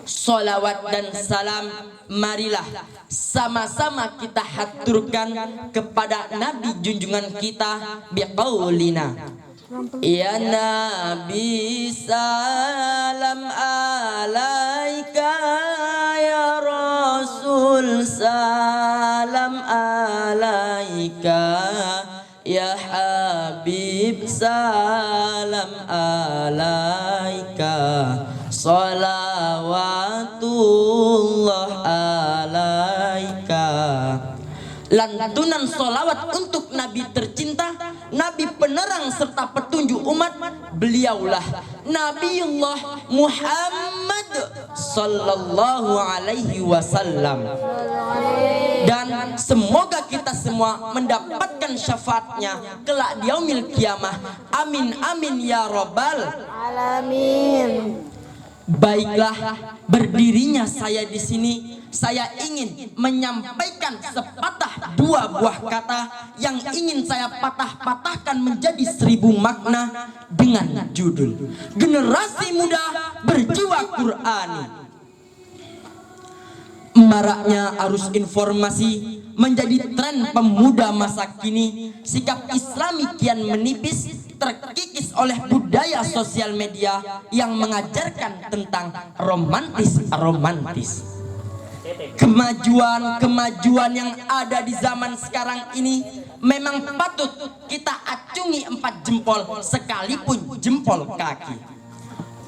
Speaker 7: Salawat dan salam marilah sama-sama kita haturkan kepada Nabi junjungan kita biqaulina, ya Nabi salam alaika, ya Rasul salam alaika, ya Habib salam alaika, salawatullah alaika. Lantunan solawat untuk Nabi tercinta, Nabi penerang serta petunjuk umat, beliaulah Nabiullah Muhammad sallallahu alaihi wasallam. Dan semoga kita semua mendapatkan syafaatnya kelak di yaumil kiamah. Amin amin ya rabbal alamin. Baiklah, berdirinya saya di sini saya ingin menyampaikan sepatah dua buah kata yang ingin saya patah-patahkan menjadi 1000 makna dengan judul Generasi Muda Berjiwa Qur'ani. Maraknya arus informasi menjadi tren pemuda masa kini. Sikap Islami kian menipis, terkikis oleh budaya sosial media yang mengajarkan tentang romantis. Kemajuan yang ada di zaman sekarang ini memang patut kita acungi 4 jempol sekalipun jempol kaki.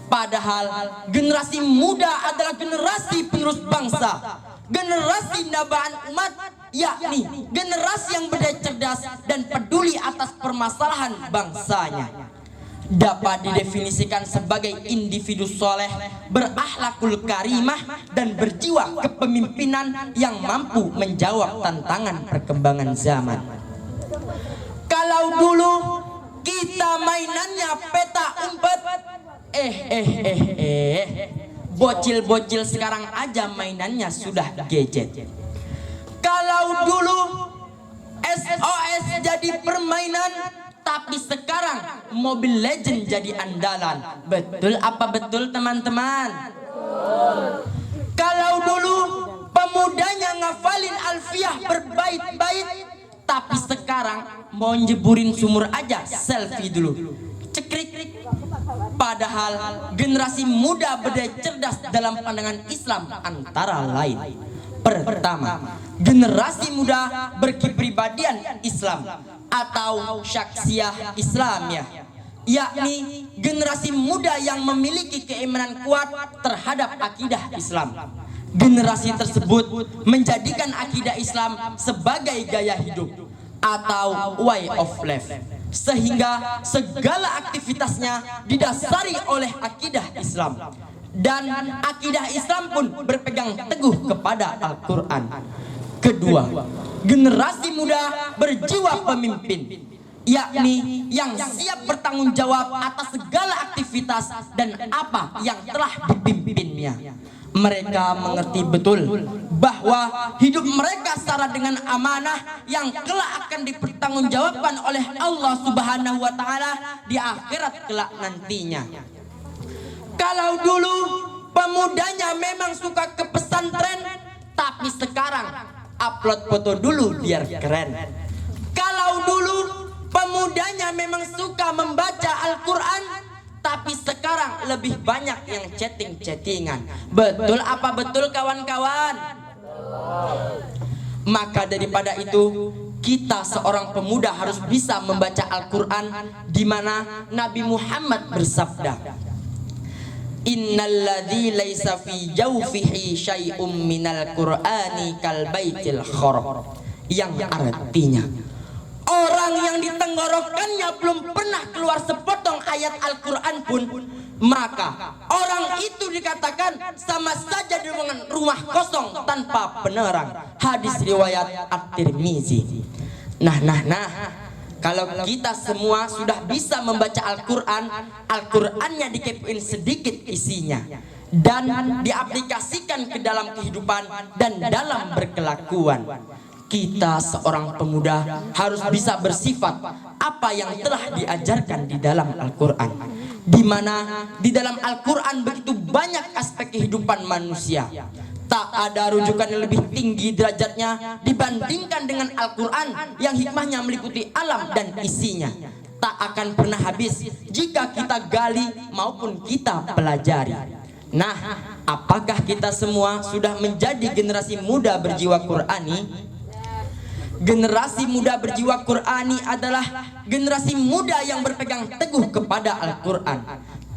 Speaker 7: Padahal generasi muda adalah generasi penerus bangsa, generasi nabaan umat, yakni generasi yang berdaya cerdas dan peduli atas permasalahan bangsanya. Dapat didefinisikan sebagai individu soleh, berakhlakul karimah, dan berjiwa kepemimpinan yang mampu menjawab tantangan perkembangan zaman. Kalau dulu kita mainannya peta umpet, bocil-bocil sekarang aja mainannya sudah gadget. Kalau dulu SOS jadi permainan, tapi sekarang Mobile Legend jadi andalan. Betul apa betul teman-teman? Kalau dulu pemudanya ngafalin alfiah berbait-bait, tapi sekarang mau jeburin sumur aja selfie dulu, cekrik. Padahal generasi muda berdaya cerdas dalam pandangan Islam antara lain: pertama, generasi muda berkepribadian Islam atau syakhsiyah Islamiyah, yakni generasi muda yang memiliki keimanan kuat terhadap akidah Islam. Generasi tersebut menjadikan akidah Islam sebagai gaya hidup atau way of life, sehingga segala aktivitasnya didasari oleh akidah Islam, dan akidah Islam pun berpegang teguh kepada Al-Quran. Kedua, generasi muda berjiwa pemimpin, yakni yang siap bertanggung jawab atas segala aktivitas dan apa yang telah dipimpinnya. Mereka mengerti betul bahwa hidup mereka syarat dengan amanah yang kelak akan dipertanggungjawabkan oleh Allah Subhanahu wa Ta'ala di akhirat kelak nantinya. Kalau dulu pemudanya memang suka ke pesantren, tapi sekarang upload foto dulu biar keren. Kalau dulu pemudanya memang suka membaca Al-Quran, tapi sekarang lebih banyak yang chatting-chattingan. Betul apa betul kawan-kawan? Maka daripada itu, kita seorang pemuda harus bisa membaca Al-Quran, di mana Nabi Muhammad bersabda, Innalladzi laisa fi jawfihi syai'um minal Qur'ani kal baitil kharab, yang artinya orang yang di tenggorokannya belum pernah keluar sepotong ayat Al-Quran pun, maka orang itu dikatakan sama saja dengan rumah kosong tanpa penerang. Hadis riwayat At-Tirmizi. Nah, kalau kita semua sudah bisa membaca Al-Quran, Al-Qurannya dikepuin sedikit isinya dan diaplikasikan ke dalam kehidupan dan dalam berkelakuan, kita seorang pemuda harus bisa bersifat apa yang telah diajarkan di dalam Al-Quran, di mana di dalam Al-Quran begitu banyak aspek kehidupan manusia. Tak ada rujukan yang lebih tinggi derajatnya dibandingkan dengan Al-Quran yang hikmahnya meliputi alam dan isinya. Tak akan pernah habis jika kita gali maupun kita pelajari. Nah, apakah kita semua sudah menjadi generasi muda berjiwa Qur'ani? Generasi muda berjiwa Qur'ani adalah generasi muda yang berpegang teguh kepada Al-Quran.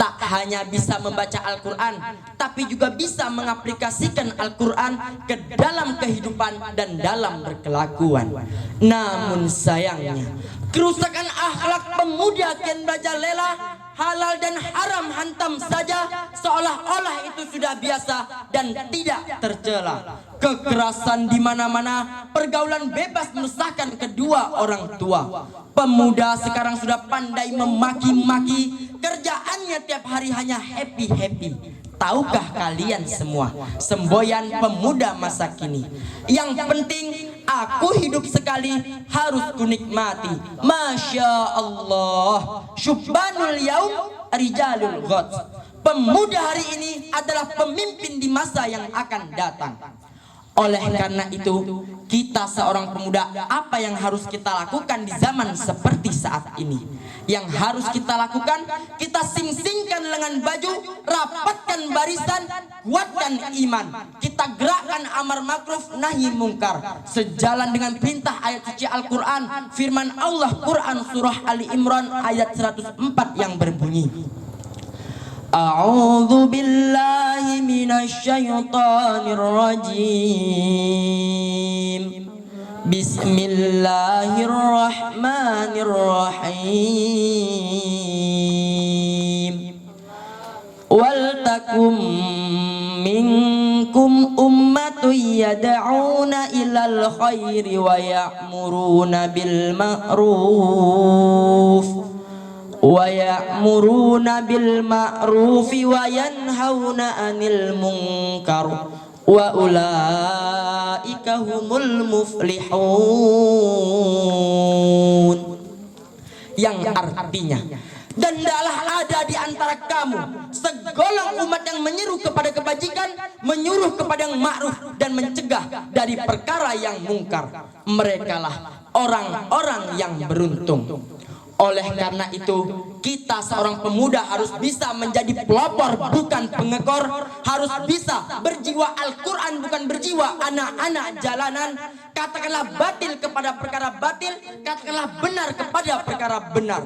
Speaker 7: Tak hanya bisa membaca Al-Quran, tapi juga bisa mengaplikasikan Al-Quran ke dalam kehidupan dan dalam berkelakuan. Namun sayangnya, kerusakan akhlak pemuda kian merajalela, halal dan haram hantam saja, seolah-olah itu sudah biasa dan tidak tercela. Kekerasan di mana-mana, pergaulan bebas meresahkan kedua orang tua. Pemuda sekarang sudah pandai memaki-maki, kerjaannya tiap hari hanya happy-happy. Tahukah kalian semua, semboyan pemuda masa kini, yang penting aku hidup sekali harus kunikmati. Masya Allah, syubbanul yaum rijalul ghad. Pemuda hari ini adalah pemimpin di masa yang akan datang. Oleh karena itu, kita seorang pemuda, apa yang harus kita lakukan di zaman seperti saat ini? Yang harus kita lakukan, kita sing-singkan lengan baju, rapatkan barisan, kuatkan iman. Kita gerakkan amar makruf nahi mungkar, sejalan dengan perintah ayat suci Al-Quran. Firman Allah Quran surah Ali Imran ayat 104 yang berbunyi, A'udzu billahi minasy syaithanir rajim. Bismillahirrahmanirrahim. Wal takum minkum ummatun yad'una ilal khairi wa ya'muruna bil ma'ruf wa ya'muruna bil ma'rufi wa yanhauna 'anil munkar wa ulaika humul muflihun. Yang artinya, dan hendaklah ada di antara kamu segolong umat yang menyeru kepada kebajikan, menyuruh kepada yang ma'ruf, dan mencegah dari perkara yang mungkar. Merekalah orang-orang yang beruntung. Oleh karena itu, kita seorang pemuda harus bisa menjadi pelopor bukan pengekor, harus bisa berjiwa Al-Quran bukan berjiwa anak-anak jalanan. Katakanlah batil kepada perkara batil, katakanlah benar kepada perkara benar.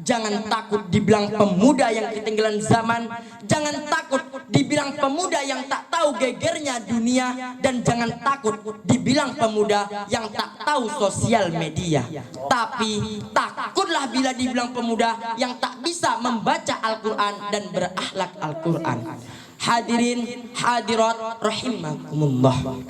Speaker 7: Jangan takut dibilang pemuda yang ketinggalan zaman, jangan takut dibilang pemuda yang tak tahu gegernya dunia, dan jangan takut dibilang pemuda yang tak tahu sosial media. Tapi takutlah bila dibilang pemuda yang tak bisa membaca Al-Quran dan berakhlak Al-Quran. Hadirin hadirat rahimakumullah.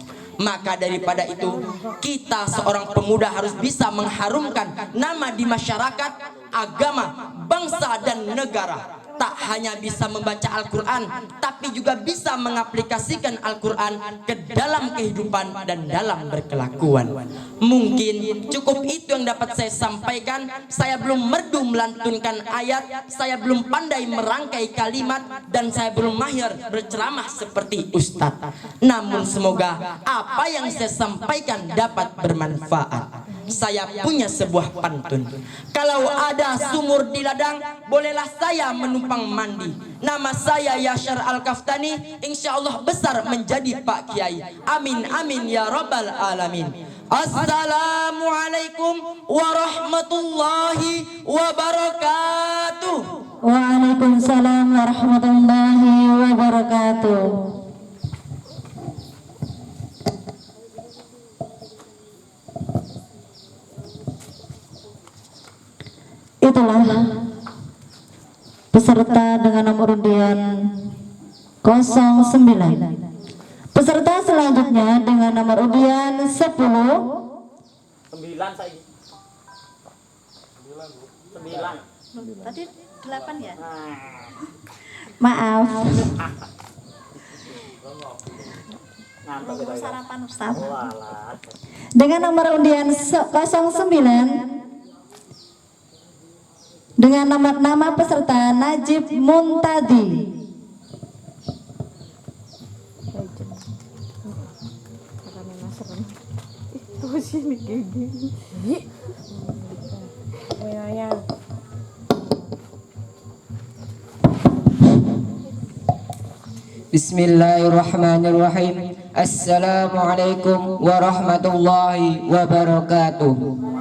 Speaker 7: Maka daripada itu, kita seorang pemuda harus bisa mengharumkan nama di masyarakat, agama, bangsa dan negara. Tak hanya bisa membaca Al-Quran, tapi juga bisa mengaplikasikan Al-Quran ke dalam kehidupan dan dalam berkelakuan. Mungkin cukup itu yang dapat saya sampaikan. Saya belum merdu melantunkan ayat, saya belum pandai merangkai kalimat, dan saya belum mahir berceramah seperti Ustadz. Namun semoga apa yang saya sampaikan dapat bermanfaat. Saya punya sebuah pantun, kalau ada sumur di ladang, bolehlah saya menumpang mandi. Nama saya Yashar Al-Kaftani, insya Allah besar menjadi Pak Kiai. Amin amin ya rabbal alamin. Assalamualaikum warahmatullahi wabarakatuh.
Speaker 6: Waalaikumsalam warahmatullahi wabarakatuh. Itulah peserta dengan nomor undian 09. Peserta selanjutnya dengan nomor undian 10.
Speaker 1: 9 saya. 9.
Speaker 2: Tadi 8 ya?
Speaker 6: Maaf.
Speaker 2: Belum sarapan Ustaz.
Speaker 6: Dengan nomor undian 09 dengan nama peserta Najib Muntadi.
Speaker 8: Bismillahirrahmanirrahim. Assalamualaikum warahmatullahi wabarakatuh.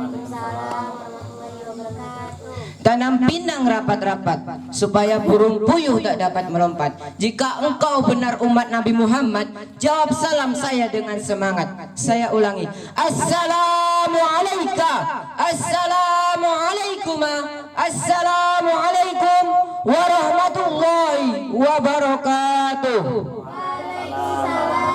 Speaker 8: Tanam pinang rapat-rapat supaya burung puyuh tak dapat melompat. Jika engkau benar umat Nabi Muhammad, jawab salam saya dengan semangat. Saya ulangi. Assalamualaikum. Assalamualaikum. Assalamualaikum warahmatullahi wabarakatuh.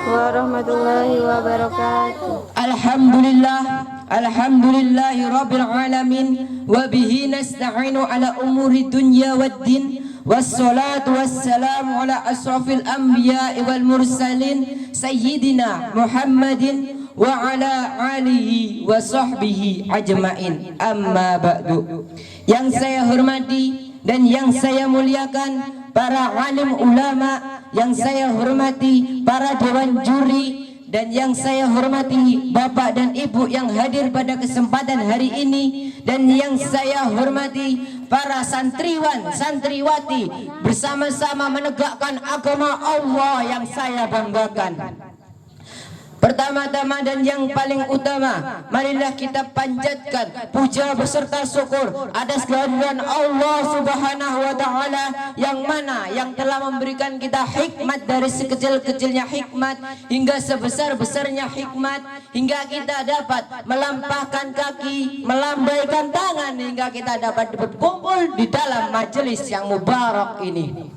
Speaker 2: Warahmatullahi wabarakatuh.
Speaker 8: Alhamdulillah, alhamdulillahi rabbil alamin, wa bihi nasta'inu ala umuri dunya waddin, wassalatu wassalamu ala asrafil anbiya'i wal mursalin sayyidina Muhammadin wa ala alihi wa sahbihi ajmain. Amma ba'du. Yang saya hormati dan yang saya muliakan para alim ulama, yang saya hormati para dewan juri, dan yang saya hormati Bapak dan Ibu yang hadir pada kesempatan hari ini, dan yang saya hormati para santriwan, santriwati bersama-sama menegakkan agama Allah yang saya banggakan. Pertama-tama dan yang paling utama, marilah kita panjatkan puja beserta syukur atas kehadiran Allah Subhanahu wa taala yang telah memberikan kita hikmat dari sekecil-kecilnya hikmat hingga sebesar-besarnya hikmat, hingga kita dapat melampahkan kaki, melambaikan tangan, hingga kita dapat berkumpul di dalam majelis yang mubarak ini.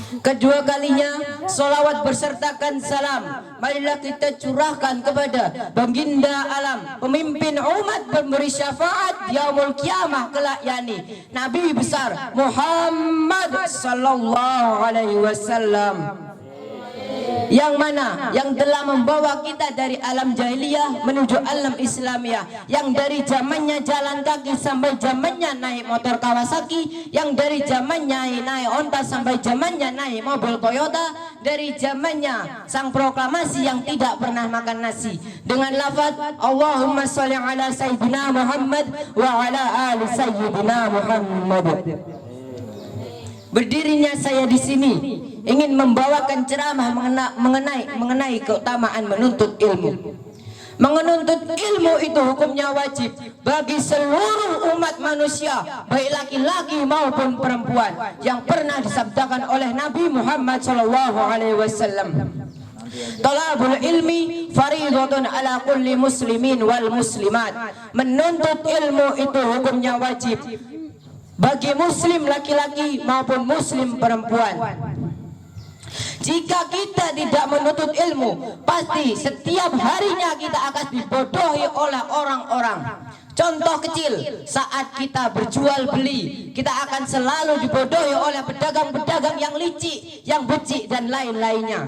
Speaker 8: Kedua kalinya solawat bersertakan salam marilah kita curahkan kepada baginda alam, pemimpin umat, pemberi syafaat yaumul kiamah kelak, yakni Nabi besar Muhammad sallallahu alaihi wasallam, yang mana yang telah membawa kita dari alam jahiliyah menuju alam Islamiyah, yang dari zamannya jalan kaki sampai zamannya naik motor Kawasaki, yang dari zamannya naik onta sampai zamannya naik mobil Toyota, dari zamannya sang proklamasi yang tidak pernah makan nasi dengan lafaz Allahumma sholli ala sayyidina Muhammad wa ala ali sayyidina Muhammad. Berdirinya saya di sini ingin membawakan ceramah mengenai keutamaan menuntut ilmu. Menuntut ilmu itu hukumnya wajib bagi seluruh umat manusia, baik laki-laki maupun perempuan, yang pernah disabdakan oleh Nabi Muhammad SAW. Talabul ilmi faridatun ala kulli muslimin wal muslimat. Menuntut ilmu itu hukumnya wajib bagi muslim laki-laki maupun muslim perempuan. Jika kita tidak menuntut ilmu, pasti setiap harinya kita akan dibodohi oleh orang-orang. Contoh kecil, saat kita berjual beli, kita akan selalu dibodohi oleh pedagang-pedagang yang licik, yang becik, dan lain-lainnya.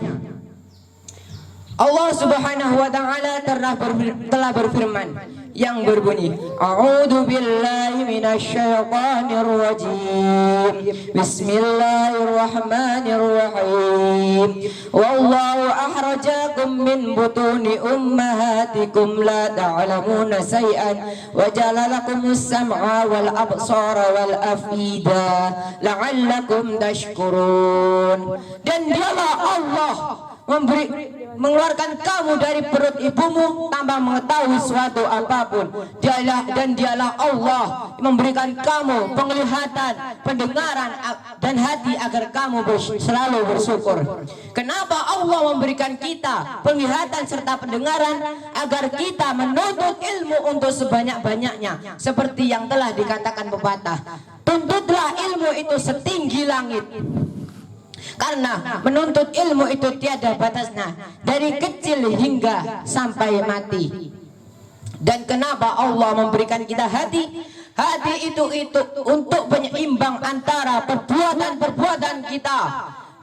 Speaker 8: Allah Subhanahu wa taala telah berfirman yang berbunyi, A'udzu billahi minasyaitonir rajim. Bismillahirrahmanirrahim. Wallahu akhrajakum min butuni ummahatikum la ta'lamuna shay'an wa ja'ala lakumus sam'a wal absara wal afida la'allakum tashkurun. Dan dialah Allah mengeluarkan kamu dari perut ibumu tanpa mengetahui suatu apapun. Dialah Allah memberikan kamu penglihatan, pendengaran, dan hati agar kamu selalu bersyukur. Kenapa Allah memberikan kita penglihatan serta pendengaran? Agar kita menuntut ilmu untuk sebanyak-banyaknya, seperti yang telah dikatakan pepatah, tuntutlah ilmu itu setinggi langit. Karena menuntut ilmu itu tiada batasnya, dari kecil hingga sampai mati. Dan kenapa Allah memberikan kita hati? Hati itu untuk penyeimbang antara perbuatan-perbuatan kita,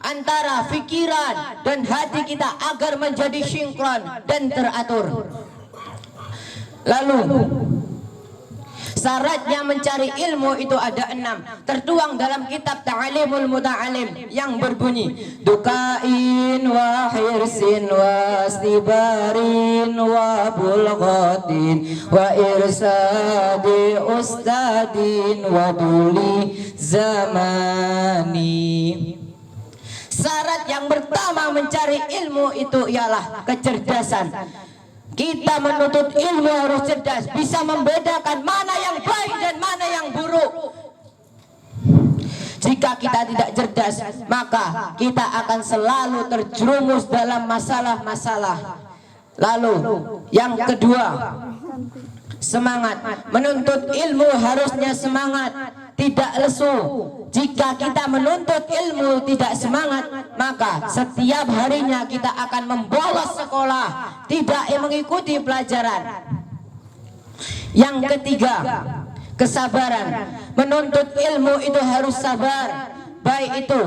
Speaker 8: antara pikiran dan hati kita, agar menjadi sinkron dan teratur. Lalu syaratnya mencari ilmu itu ada 6, tertuang dalam kitab Ta'alimul Muta'alim yang berbunyi, dukain wa hirsin wa istibarin wa bulghatin wa irsadi ustadin wa duli zamani. Syarat yang pertama mencari ilmu itu ialah kecerdasan. Kita menuntut ilmu harus cerdas, bisa membedakan mana yang baik dan mana yang buruk. Jika kita tidak cerdas, maka kita akan selalu terjerumus dalam masalah-masalah. Lalu yang kedua, semangat. Menuntut ilmu harusnya semangat, tidak lesu. Jika kita menuntut ilmu tidak semangat, maka setiap harinya kita akan membolos sekolah, tidak mengikuti pelajaran. Yang ketiga, kesabaran. Menuntut ilmu itu harus sabar. baik itu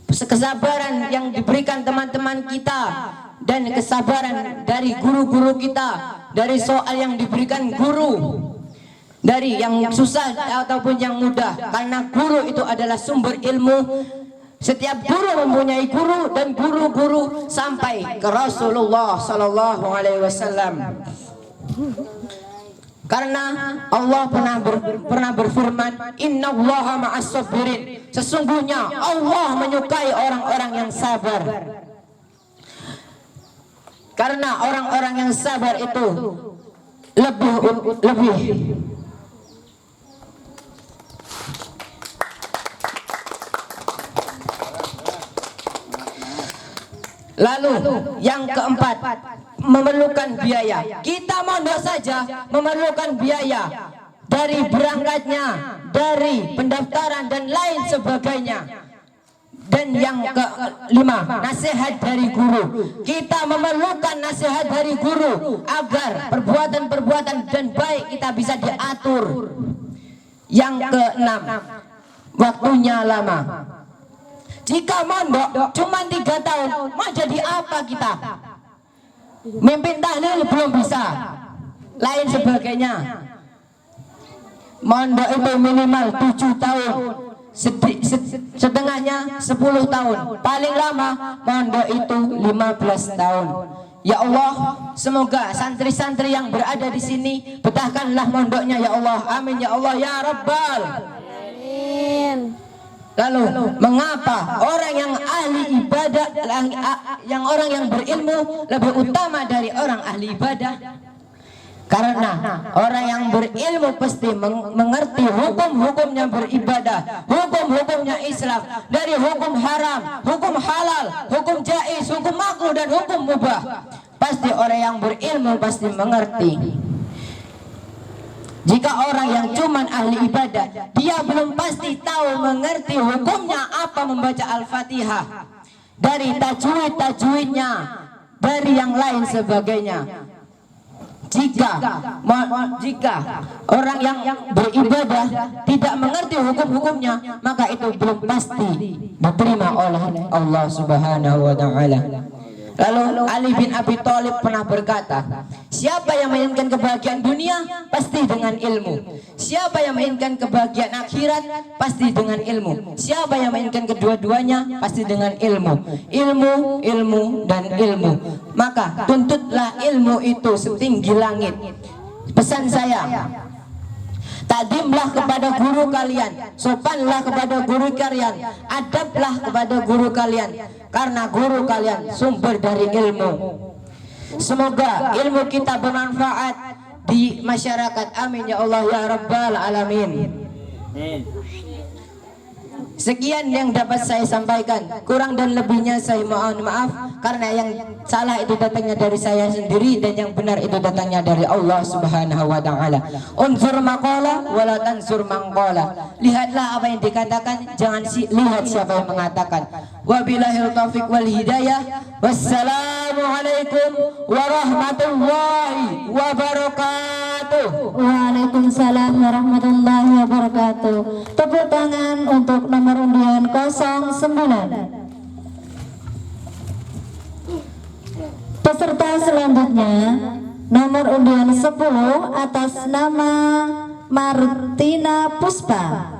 Speaker 8: kesabaran yang diberikan teman-teman kita dan kesabaran dari guru-guru kita, dari soal yang diberikan guru, dari yang susah ataupun yang mudah, karena guru itu adalah sumber ilmu. Setiap guru mempunyai guru dan guru-guru sampai ke Rasulullah sallallahu alaihi wasallam. Karena Allah pernah berfirman, innallaha ma'as sabirin. Sesungguhnya Allah menyukai orang-orang yang sabar. Karena orang-orang yang sabar itu lebih lalu yang keempat, memerlukan biaya. Kita mondok saja memerlukan biaya, dari berangkatnya, dari pendaftaran dan lain sebagainya. Dan yang kelima, nasihat dari guru. Kita memerlukan nasihat dari guru agar perbuatan-perbuatan dan baik kita bisa diatur. Yang keenam, waktunya lama. Jika mondok cuma 3 tahun, mau jadi apa kita? Mimpin tahlil belum bisa, lain sebagainya. Mondok itu minimal 7 tahun, setengahnya 10 tahun, paling lama mondok itu 15 tahun. Ya Allah, semoga santri-santri yang berada di sini betahkanlah mondoknya ya Allah. Amin ya Allah ya Rabbal. Amin. Lalu mengapa orang yang ahli ibadah, orang yang berilmu lebih utama dari orang ahli ibadah? Karena orang yang berilmu pasti mengerti hukum-hukumnya beribadah, hukum-hukumnya Islam, dari hukum haram, hukum halal, hukum jaiz, hukum makruh dan hukum mubah. Pasti orang yang berilmu pasti mengerti. Jika orang yang cuman ahli ibadah, dia belum pasti tahu mengerti hukumnya apa membaca Al-Fatihah, dari tajwid-tajwidnya, dari yang lain sebagainya. Jika orang yang beribadah tidak mengerti hukum-hukumnya, maka itu belum pasti diterima oleh Allah Subhanahu wa taala. Lalu Ali bin Abi Thalib pernah berkata, siapa yang menginginkan kebahagiaan dunia pasti dengan ilmu. Siapa yang menginginkan kebahagiaan akhirat pasti dengan ilmu. Siapa yang menginginkan kedua-duanya pasti dengan ilmu. Ilmu, ilmu dan ilmu. Maka tuntutlah ilmu itu setinggi langit. Pesan saya, takdimlah kepada guru kalian, sopanlah kepada guru kalian, adablah kepada guru kalian, karena guru kalian sumber dari ilmu. Semoga ilmu kita bermanfaat di masyarakat. Amin ya Allah ya Rabbal Alamin. Sekian yang dapat saya sampaikan, kurang dan lebihnya saya mohon maaf, karena yang salah itu datangnya dari saya sendiri dan yang benar itu datangnya dari Allah Subhanahu wa taala. Unzur maqala wala tansur maqala. Lihatlah apa yang dikatakan, jangan lihat siapa yang mengatakan. Wabillahil taufiq wal hidayah. Wassalamualaikum warahmatullahi wabarakatuh.
Speaker 6: Waalaikumsalam warahmatullahi wabarakatuh. Tepuk tangan untuk nomor undian 09. Peserta selanjutnya nomor undian 10 atas nama Martina Puspa.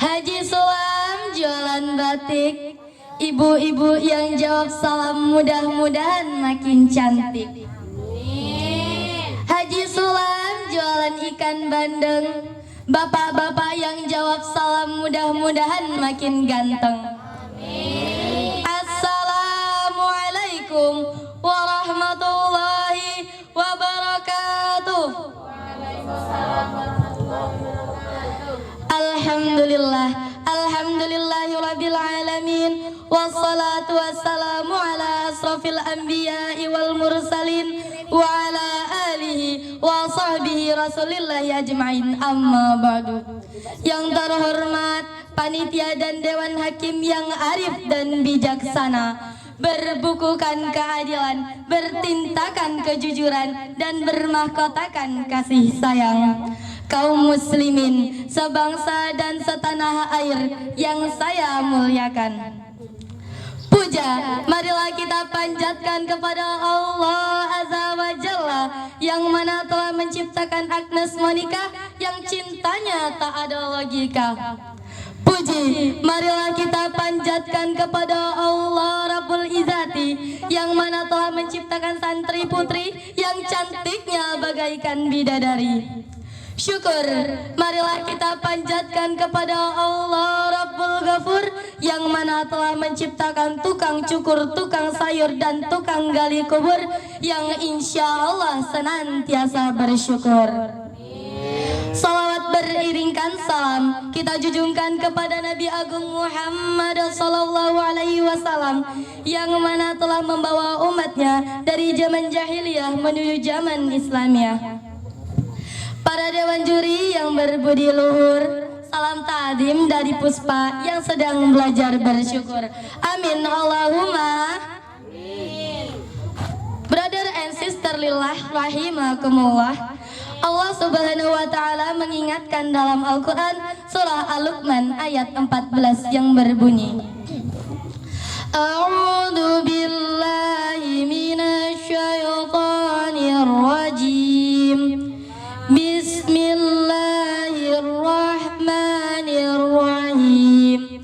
Speaker 3: Haji Sulam jualan batik, ibu-ibu yang jawab salam mudah-mudahan makin cantik. Haji Sulam jualan ikan bandeng, bapak-bapak yang jawab salam mudah-mudahan makin ganteng. Assalamualaikum warahmatullahi wabarakatuh. Alhamdulillah, alhamdulillahi rabbil alamin, wassalatu wassalamu ala asrafil anbiya'i wal mursalin wa ala alihi wa sahbihi rasulillahi ajma'in, amma ba'du. Yang terhormat panitia dan dewan hakim yang arif dan bijaksana, berbukukan keadilan, bertintakan kejujuran, dan bermahkotakan kasih sayang. Kaum muslimin sebangsa dan setanah air yang saya muliakan, puja marilah kita panjatkan kepada Allah Azza wa Jalla, yang mana telah menciptakan Agnes Monica yang cintanya tak ada logika. Puji marilah kita panjatkan kepada Allah Rabbul Izzati, yang mana telah menciptakan santri putri yang cantiknya bagaikan bidadari. Syukur marilah kita panjatkan kepada Allah Rabbul Ghafur, yang mana telah menciptakan tukang cukur, tukang sayur, dan tukang gali kubur, yang insya Allah senantiasa bersyukur. Salawat beriringkan salam kita junjungkan kepada Nabi Agung Muhammad Sallallahu Alaihi Wasallam, yang mana telah membawa umatnya dari zaman jahiliyah menuju zaman Islamiyah. Para dewan juri yang berbudi luhur, salam ta'zim dari Puspa yang sedang belajar bersyukur. Amin Allahumma amin. Brother and sister lillah rahimakumullah, Allah Subhanahu wa taala mengingatkan dalam Al-Qur'an surah Al-Luqman ayat 14 yang berbunyi, A'udzu billahi minasy syaithanir rajim. Bismillahirrahmanirrahim.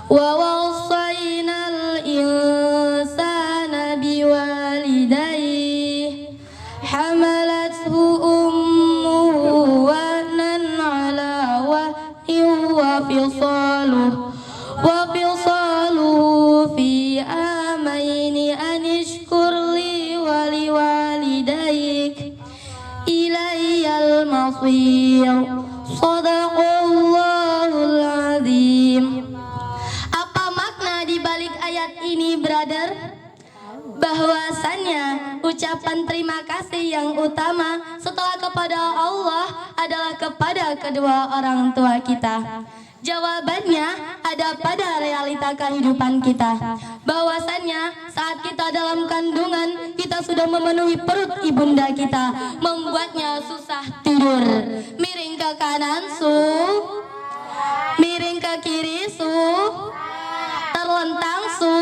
Speaker 3: Wa wasainal insana biwalidayhi hamalathu ummuhu wahnan ala wahnin wa fisaluhu fi amaini an ishkur li wa liwalidayk ilayyal masir. Shadaqallahul azim. Apa makna di balik ayat ini, brother? Bahwasannya ucapan terima kasih yang utama setelah kepada Allah adalah kepada kedua orang tua kita. Jawabannya ada pada realita kehidupan kita. Bahwasannya saat kita dalam kandungan, kita sudah memenuhi perut ibunda kita, membuatnya susah tidur. Miring ke kanan su, miring ke kiri su, terlentang su,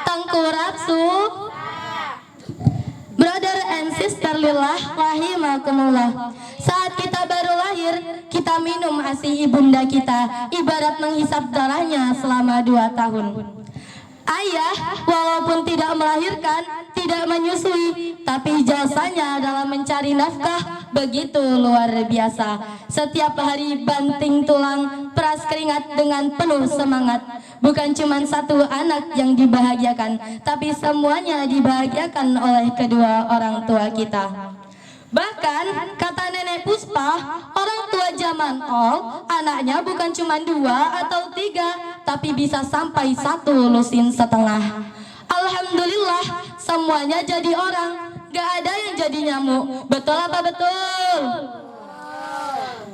Speaker 3: tengkurap su. Brother and sister lillah rahimakumullah, saat kita baru lahir, kita minum ASI ibunda kita, ibarat menghisap darahnya selama 2 tahun. Ayah walaupun tidak melahirkan, tidak menyusui, tapi jasanya dalam mencari nafkah begitu luar biasa. Setiap hari banting tulang, peras keringat dengan penuh semangat. Bukan cuma satu anak yang dibahagiakan, tapi semuanya dibahagiakan oleh kedua orang tua kita. Bahkan kata nenek Puspa, orang tua zaman all anaknya bukan cuma 2 atau 3, tapi bisa sampai 1 lusin setengah. Alhamdulillah semuanya jadi orang, gak ada yang jadi nyamuk. Betul apa betul?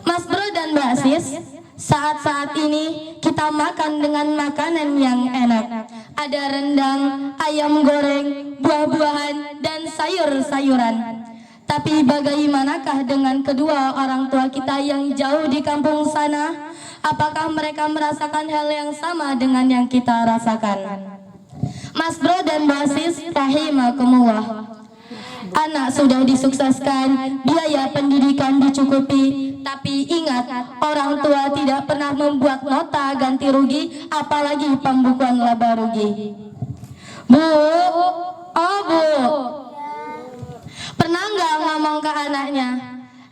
Speaker 3: Mas bro dan mbak sis, saat-saat ini kita makan dengan makanan yang enak. Ada rendang, ayam goreng, buah-buahan, dan sayur-sayuran. Tapi bagaimanakah dengan kedua orang tua kita yang jauh di kampung sana? Apakah mereka merasakan hal yang sama dengan yang kita rasakan? Mas bro dan mbak sis rahimakumullah, anak sudah disukseskan, biaya pendidikan dicukupi, tapi ingat, orang tua tidak pernah membuat nota ganti rugi, apalagi pembukuan laba rugi. Bu, oh bu, pernah nggak ngomong ke anaknya,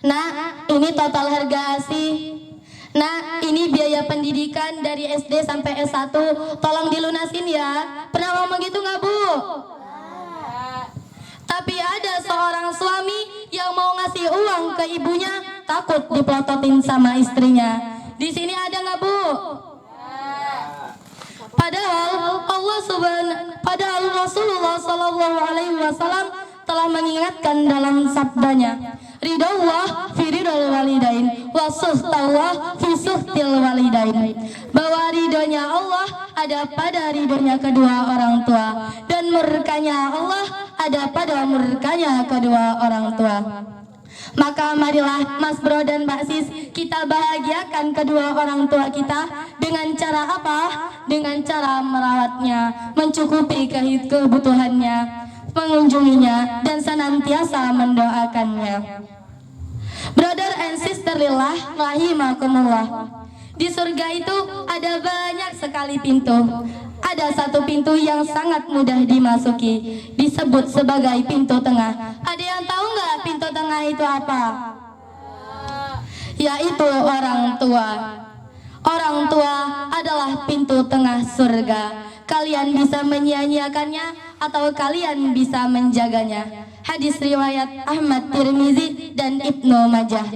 Speaker 3: nak, ini total harga ASI, nak, ini biaya pendidikan dari SD sampai S1, tolong dilunasin ya. Pernah ngomong gitu nggak bu? Tapi ada seorang suami yang mau ngasih uang ke ibunya, takut dipelototin sama istrinya. Di sini ada nggak bu? Padahal Rasulullah Sallallahu Alaihi Wasallam telah mengingatkan dalam sabdanya,
Speaker 4: ridallah fi ridal walidain wa suhtallah fi suhtil walidain. Bahwa ridhonya Allah ada pada ridhonya kedua orang tua, dan murkanya Allah ada pada murkanya kedua orang tua. Maka marilah Mas Bro dan Mbak Sis, kita bahagiakan kedua orang tua kita dengan cara apa? Dengan cara merawatnya, mencukupi kebutuhannya, mengunjunginya, dan senantiasa mendoakannya. Brother and sister lillah rahimakumullah. Di surga itu ada banyak sekali pintu. Ada satu pintu yang sangat mudah dimasuki, disebut sebagai pintu tengah. Ada yang tahu nggak pintu tengah itu apa? Yaitu orang tua. Orang tua adalah pintu tengah surga. Kalian bisa menyia-nyiakannya atau kalian bisa menjaganya. Hadis riwayat Ahmad Tirmizi dan Ibnu Majah.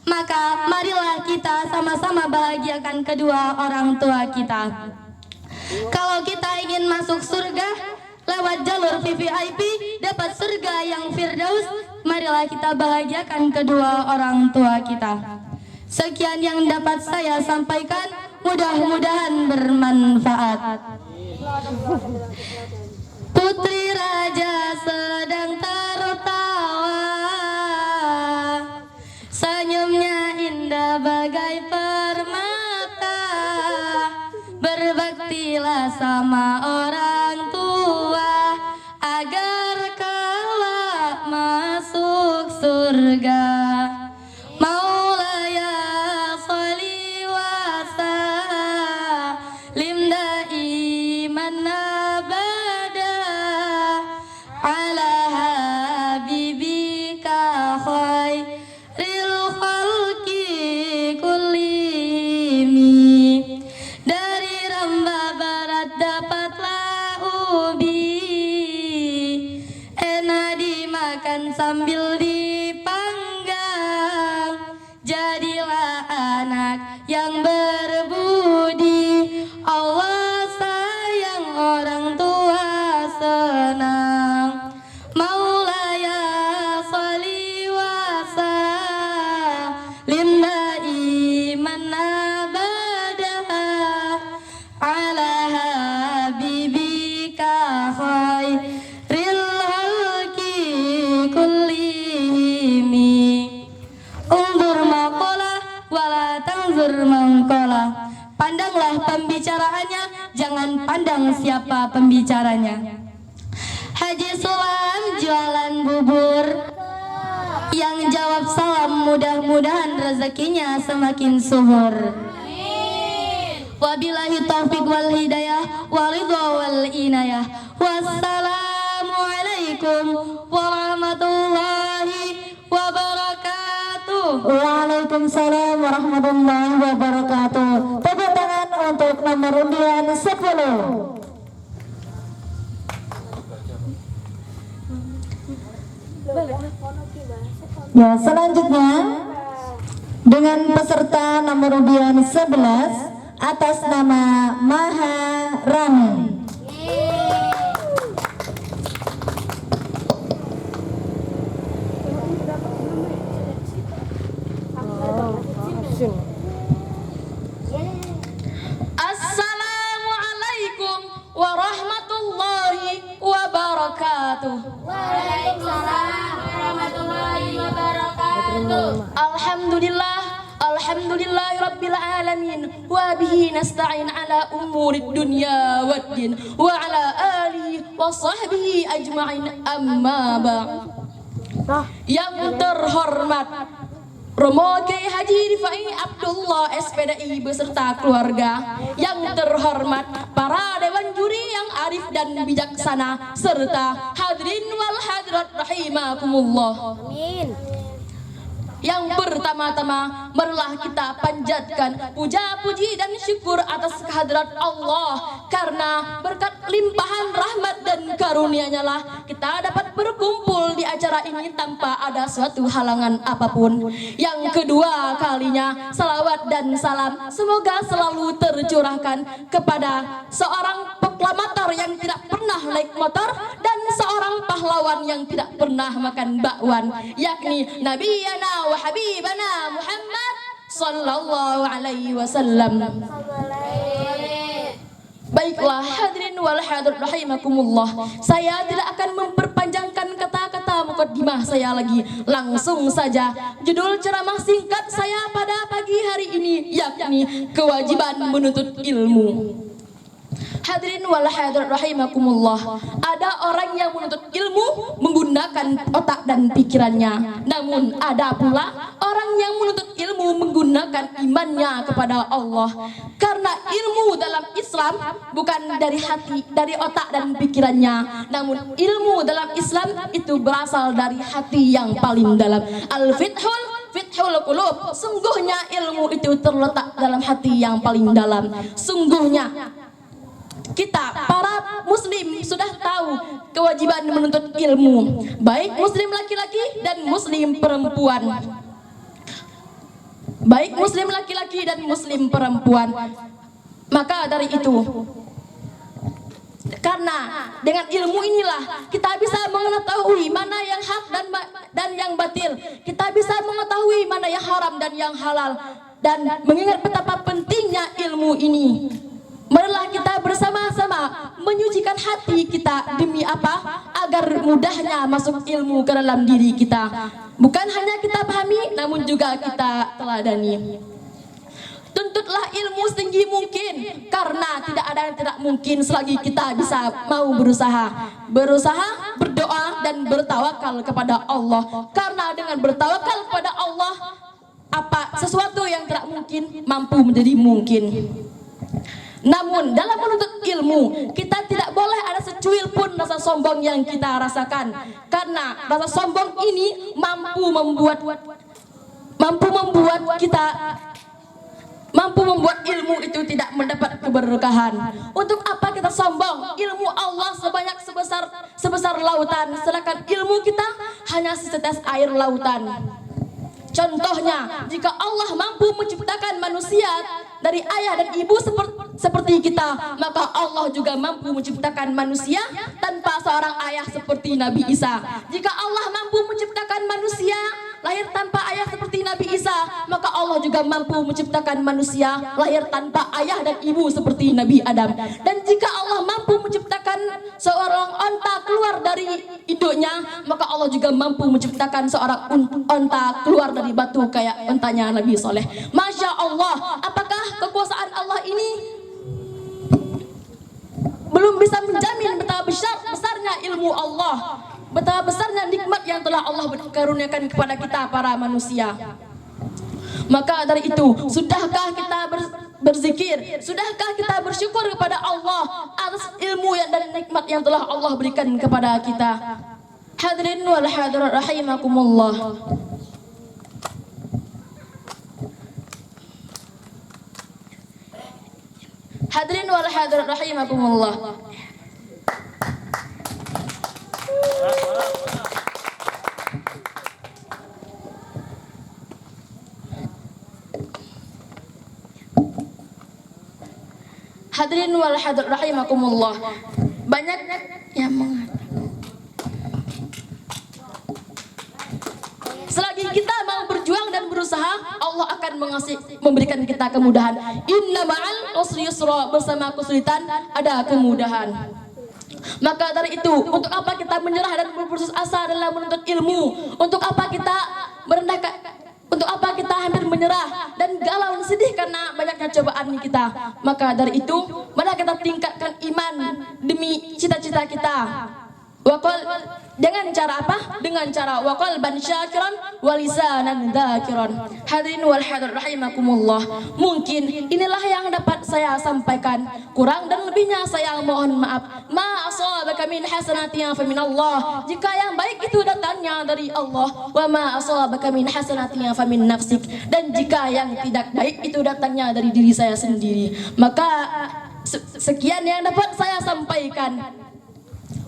Speaker 4: Maka marilah kita sama-sama bahagiakan kedua orang tua kita. Kalau kita ingin masuk surga lewat jalur VVIP, dapat surga yang firdaus, marilah kita bahagiakan kedua orang tua kita. Sekian yang dapat saya sampaikan, mudah-mudahan bermanfaat. Putri Raja sedang tertawa, senyumnya indah bagai permata. Berbaktilah sama orang tua agar kelak masuk surga. Maulaya sholli wa sallim daiman abada ala habibika khairil khalqi kullimi. Dari Ramba Barat dapatlah ubi, enak dimakan sambil dipanggang. Jadilah anak yang berbudi, Allah sayang, orang tua senang. Maulaya sholli wa sallim daiman abada ala habibika khairil khalqi kullimi. Undur maqala wala tanzur mangqala. Pandanglah pembicaraannya, jangan pandang siapa pembicaranya. Haji Sulam jualan bubur, yang jawab salam mudah-mudahan rezekinya semakin subur. Wabillahi taufiq wal hidayah waridha wal inayah. Wassalamualaikum warahmatullahi wabarakatuh.
Speaker 6: Waalaikumsalam warahmatullahi wabarakatuh. Tepuk tangan untuk nomor undian 10. Ya, selanjutnya dengan peserta nomor undian 11 atas nama Maharani.
Speaker 3: Assalamualaikum warahmatullahi wabarakatuh.
Speaker 5: Waalaikumsalam warahmatullahi wabarakatuh.
Speaker 3: Alhamdulillah, alhamdulillahi rabbil alamin, wa bihi nasta'in ala umurid dunya waddin, wa ala alihi wa sahbihi ajma'in, amma ba'd. Yang terhormat Romo Kiai Haji Rifai Abdullah SPDI beserta keluarga, yang terhormat para dewan juri yang arif dan bijaksana, serta hadirin wal hadirat rahimakumullah. Amin. Yang pertama-tama marilah kita panjatkan puja puji dan syukur atas kehadirat Allah, karena berkat limpahan rahmat dan karunia-Nya lah kita dapat berkumpul di acara ini tanpa ada suatu halangan apapun. Yang kedua kalinya, salawat dan salam semoga selalu tercurahkan kepada seorang proklamator yang tidak pernah naik motor dan seorang pahlawan yang tidak pernah makan bakwan, yakni Nabiyana wa Habibana Muhammad sallallahu alaihi wasallam. Baiklah hadirin wal hadirat rahimakumullah, saya tidak akan memperpanjangkan kata-kata mukaddimah saya lagi. Langsung saja judul ceramah singkat saya pada pagi hari ini, yakni kewajiban menuntut ilmu. Hadirin wal hadirat rahimakumullah, ada orang yang menuntut ilmu menggunakan otak dan pikirannya, namun ada pula orang yang menuntut ilmu menggunakan imannya kepada Allah. Karena ilmu dalam Islam bukan dari hati, dari otak dan pikirannya, namun ilmu dalam Islam itu berasal dari hati yang paling dalam. Fithul qulub, sungguhnya ilmu itu terletak dalam hati yang paling dalam. Sungguhnya kita para muslim sudah tahu kewajiban menuntut ilmu, baik muslim laki-laki dan muslim perempuan. Baik muslim laki-laki dan muslim perempuan. Maka dari itu, karena dengan ilmu inilah kita bisa mengetahui mana yang hak dan yang batil. Kita bisa mengetahui mana yang haram dan yang halal. Dan mengingat betapa pentingnya ilmu ini, marilah kita bersama-sama menyucikan hati kita demi apa? Agar mudahnya masuk ilmu ke dalam diri kita. Bukan hanya kita pahami, namun juga kita teladani. Tuntutlah ilmu setinggi mungkin, karena tidak ada yang tidak mungkin selagi kita bisa mau berusaha. Berusaha, berdoa, dan bertawakal kepada Allah. Karena dengan bertawakal kepada Allah, sesuatu yang tidak mungkin mampu menjadi mungkin. Namun dalam menuntut ilmu kita tidak boleh ada secuil pun rasa sombong yang kita rasakan, karena rasa sombong ini mampu membuat ilmu itu tidak mendapat keberkahan. Untuk apa kita sombong? Ilmu Allah sebanyak sebesar lautan, sedangkan ilmu kita hanya setetes air lautan. Contohnya, jika Allah mampu menciptakan manusia dari ayah dan ibu seperti kita, maka Allah juga mampu menciptakan manusia tanpa seorang ayah seperti Nabi Isa. Jika Allah mampu menciptakan manusia lahir tanpa ayah seperti Nabi Isa, maka Allah juga mampu menciptakan manusia lahir tanpa ayah dan ibu seperti Nabi Adam. Dan jika Allah mampu menciptakan seorang onta keluar dari induknya, maka Allah juga mampu menciptakan seorang onta keluar dari batu kayak ontanya Nabi Soleh. Masya Allah, apakah kekuasaan Allah ini belum bisa menjamin betapa besarnya ilmu Allah, betapa besarnya nikmat yang telah Allah karuniakan kepada kita para manusia. Maka dari itu, sudahkah kita berzikir, sudahkah kita bersyukur kepada Allah atas ilmu dan nikmat yang telah Allah berikan kepada kita? Hadirin wal hadirat rahimakumullah. Hadirin wal hadirat rahimakumullah. Hadirin wal hadirat rahimakumullah. Banyak yang selagi kita mau berjuang dan berusaha, Allah akan memberikan kita kemudahan. Inna ma'al usri yusra, bersama kesulitan ada kemudahan. Maka dari itu, untuk apa kita menyerah dan berputus asa dalam menuntut ilmu? Untuk apa kita merendahkan? Untuk apa kita hampir menyerah dan galau dan sedih karena banyaknya cobaan kita? Maka dari itu, mari kita tingkatkan iman demi cita-cita kita. Dengan cara apa? Dengan cara qalban syakiran wa lisanan dzakiran. Hadirin wal hadirat rahimakumullah. Mungkin inilah yang dapat saya sampaikan. Kurang dan lebihnya saya mohon maaf. Ma asabaka min hasanatin fa min Allah. Jika yang baik itu datangnya dari Allah, wa ma asabaka min hasanatin fa min nafsik. Dan jika yang tidak baik itu datangnya dari diri saya sendiri. Maka Sekian yang dapat saya sampaikan.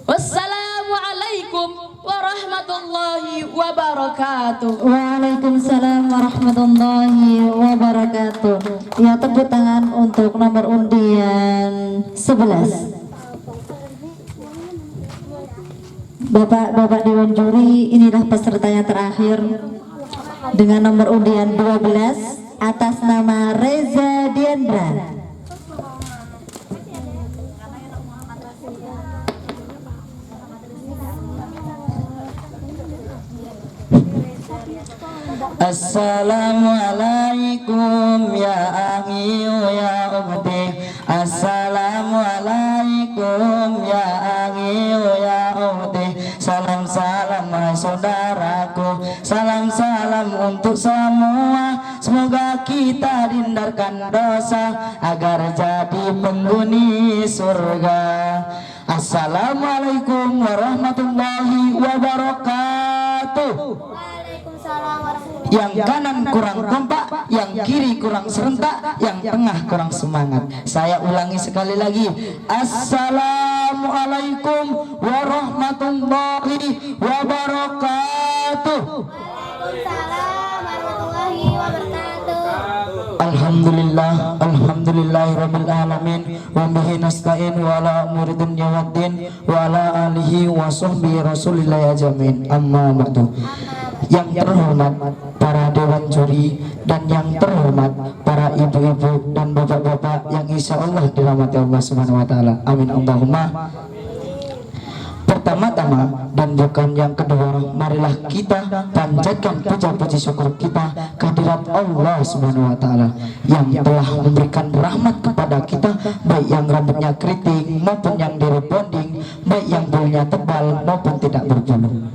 Speaker 3: Wassalamualaikum warahmatullahi wabarakatuh.
Speaker 6: Waalaikumsalam warahmatullahi wabarakatuh. Ya, tepuk tangan untuk nomor undian 11. Bapak-bapak Dewan Juri, inilah peserta yang terakhir dengan nomor undian 12 atas nama Reza Diandra.
Speaker 9: Assalamualaikum ya akhi ya ukhti. Assalamualaikum ya akhi ya ukhti. Salam salam saudaraku, salam salam untuk semua. Semoga kita dihindarkan dosa agar jadi penghuni surga. Assalamualaikum warahmatullahi wabarakatuh. Yang kanan kurang kompak, yang kiri kurang serentak, yang tengah kurang semangat. Saya ulangi sekali lagi. Assalamualaikum warahmatullahi wabarakatuh. Alhamdulillah, alhamdulillahirabbil alamin, wa bihi nasta'in wa ala umuri dunya waddin wa ala alihi wa sahbihi rasulillah ajmain. Amma ba'du. Yang terhormat para dewan juri dan yang terhormat para ibu-ibu dan bapak-bapak yang insya Allah dirahmati Allah Subhanahu wa taala. Amin Allahumma. Pertama-tama dan bukan yang kedua, marilah kita panjatkan puja-puji syukur kita kehadirat Allah Subhanahu wa taala yang telah memberikan rahmat kepada kita, baik yang rambutnya keriting maupun yang direponding, baik yang bulunya tebal maupun tidak berbulu.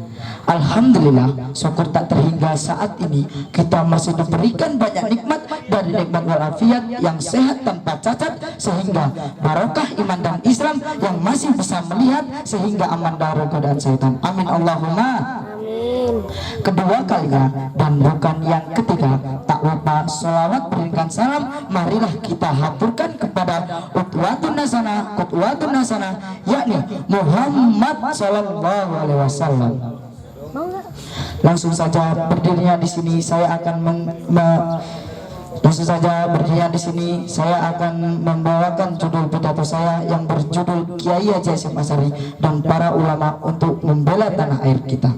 Speaker 9: Alhamdulillah, syukur tak terhingga saat ini kita masih diberikan banyak nikmat dari nikmat walafiat yang sehat tanpa cacat, sehingga barokah iman dan Islam yang masih bisa melihat, sehingga aman dari godaan syaitan. Amin Allahumma. Kedua kalinya dan bukan yang ketiga, tak lupa sholawat berikan salam marilah kita haturkan kepada qudwatun hasanah, yakni Muhammad sallallahu alaihi wasallam. Langsung saja berdirinya di sini saya akan membawakan judul pidato saya yang berjudul Kiai Haji Hasyim Asy'ari dan para ulama untuk membela tanah air kita.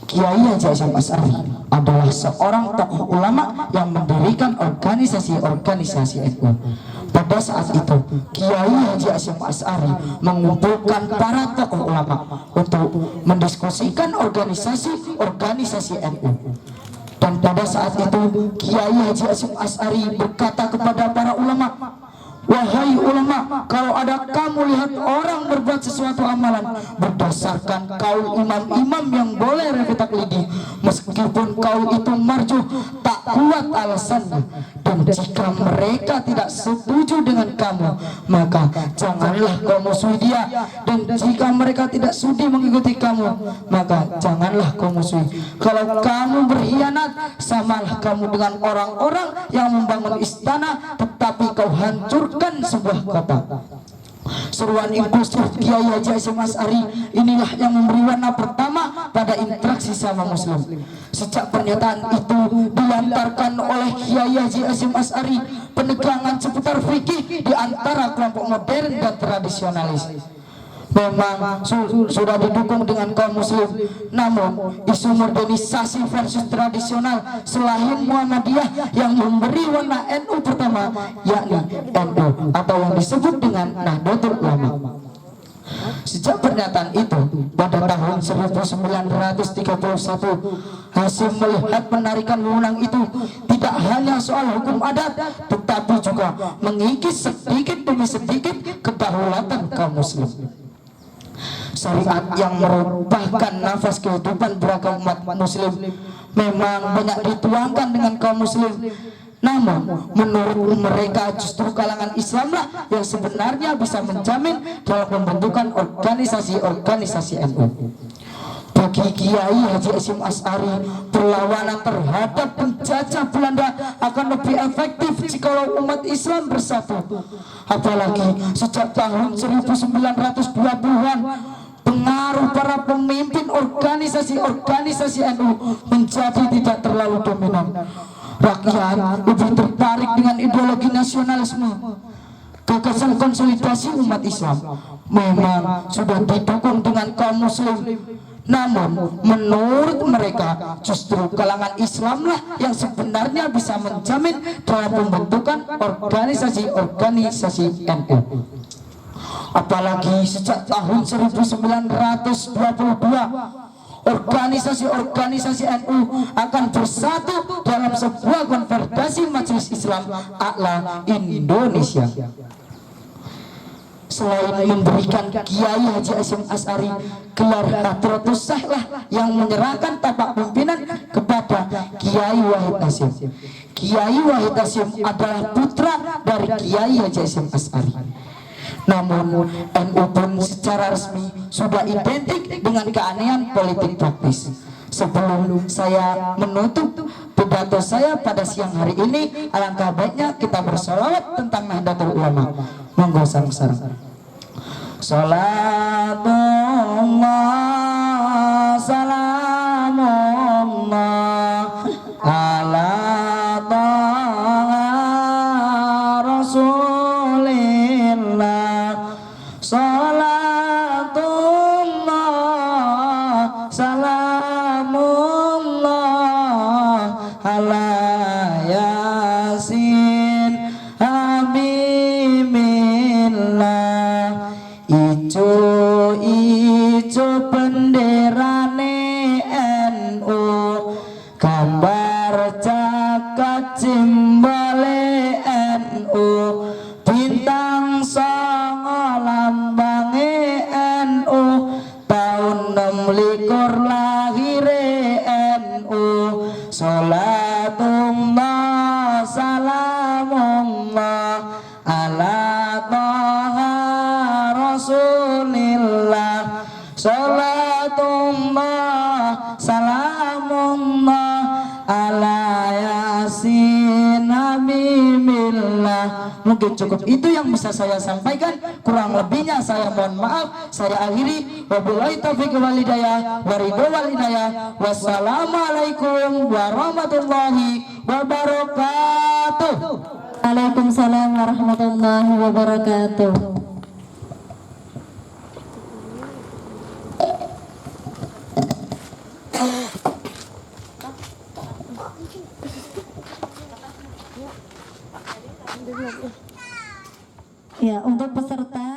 Speaker 9: Kiai Haji Hasyim Asy'ari adalah seorang tokoh ulama yang mendirikan organisasi-organisasi NU. Pada saat itu, Kiai Haji Hasyim Asy'ari mengumpulkan para tokoh ulama untuk mendiskusikan organisasi NU. Dan pada saat itu, Kiai Haji Hasyim Asy'ari berkata kepada para ulama, "Wahai ulama, kalau ada kamu lihat orang berbuat sesuatu amalan berdasarkan kaul imam-imam yang boleh revi taklidi, meskipun kaul itu marjuh, tak kuat alasannya, dan jika mereka tidak setuju dengan kamu, maka janganlah kau musuhi dia, dan jika mereka tidak sudi mengikuti kamu, maka janganlah kau musuhi. Kalau kamu berkhianat, samalah kamu dengan orang-orang yang membangun istana tetapi kau hancurkan sebuah kota." Seruan inklusif Kiai Haji Hasyim Asy'ari inilah yang memberi warna pertama pada interaksi sama muslim. Sejak pernyataan itu diantarkan oleh Kiai Haji Hasyim Asy'ari penegangan seputar fikih di antara kelompok modern dan tradisionalis. Memang sudah didukung dengan kaum muslim, namun isu modernisasi versus tradisional selain Muhammadiyah yang memberi warna NU pertama, yakni NU atau yang disebut dengan Nahdlatul Ulama. Sejak pernyataan itu pada tahun 1931, Hasyim melihat penarikan wewenang itu tidak hanya soal hukum adat, tetapi juga mengikis sedikit demi sedikit kedaulatan kaum muslim. Syariat yang merupakan nafas kehidupan beragam umat muslim memang banyak dituangkan dengan kaum muslim, namun menurut mereka justru kalangan Islamlah yang sebenarnya bisa menjamin dalam pembentukan organisasi-organisasi NU. Bagi Kiai Haji Hasyim Asy'ari, perlawanan terhadap penjajah Belanda akan lebih efektif jikalau umat Islam bersatu. Apalagi sejak tahun 1920-an pengaruh para pemimpin organisasi NU menjadi tidak terlalu dominan. Rakyat lebih tertarik dengan ideologi nasionalisme. Gagasan konsolidasi umat Islam memang sudah didukung dengan kaum muslim. Namun menurut mereka justru kalangan Islamlah yang sebenarnya bisa menjamin dalam pembentukan organisasi-organisasi NU. Apalagi sejak tahun 1922 organisasi-organisasi NU akan bersatu dalam sebuah konfederasi Majelis Islam A'la Indonesia. Selain memberikan Kiai Haji Hasyim Asy'ari gelar Hadratus Sahlah yang menyerahkan tapak pimpinan kepada Kiai Wahid Hasyim. Kiai Wahid Hasyim adalah putra dari Kiai Haji Hasyim Asy'ari. Namun NU pun secara resmi sudah identik dengan keanehan politik praktis. Sebelum saya menutup pidato saya pada siang hari ini, alangkah baiknya kita bersolawat tentang Nahdlatul Ulama. Monggo sareng-sareng. Salatullah salamullah ala taha rasulillah. Salatullah salamullah ala yasin habibillah. Ijo benderane NU, gambar jagat simbole NU, bintang songo lambange NU, tahun 26 lahire NU. Salatullah salamullah ala taha rasulillah. Salatullah salamullah ala yasin habibillah. Mungkin cukup itu yang bisa saya sampaikan, kurang lebihnya saya mohon maaf. Saya akhiri, wabillahi taufiq wal hidayah wa ridho wal inayah. Wassalamualaikum warahmatullahi wabarakatuh.
Speaker 6: Waalaikumsalam warahmatullahi wabarakatuh. Ya, untuk peserta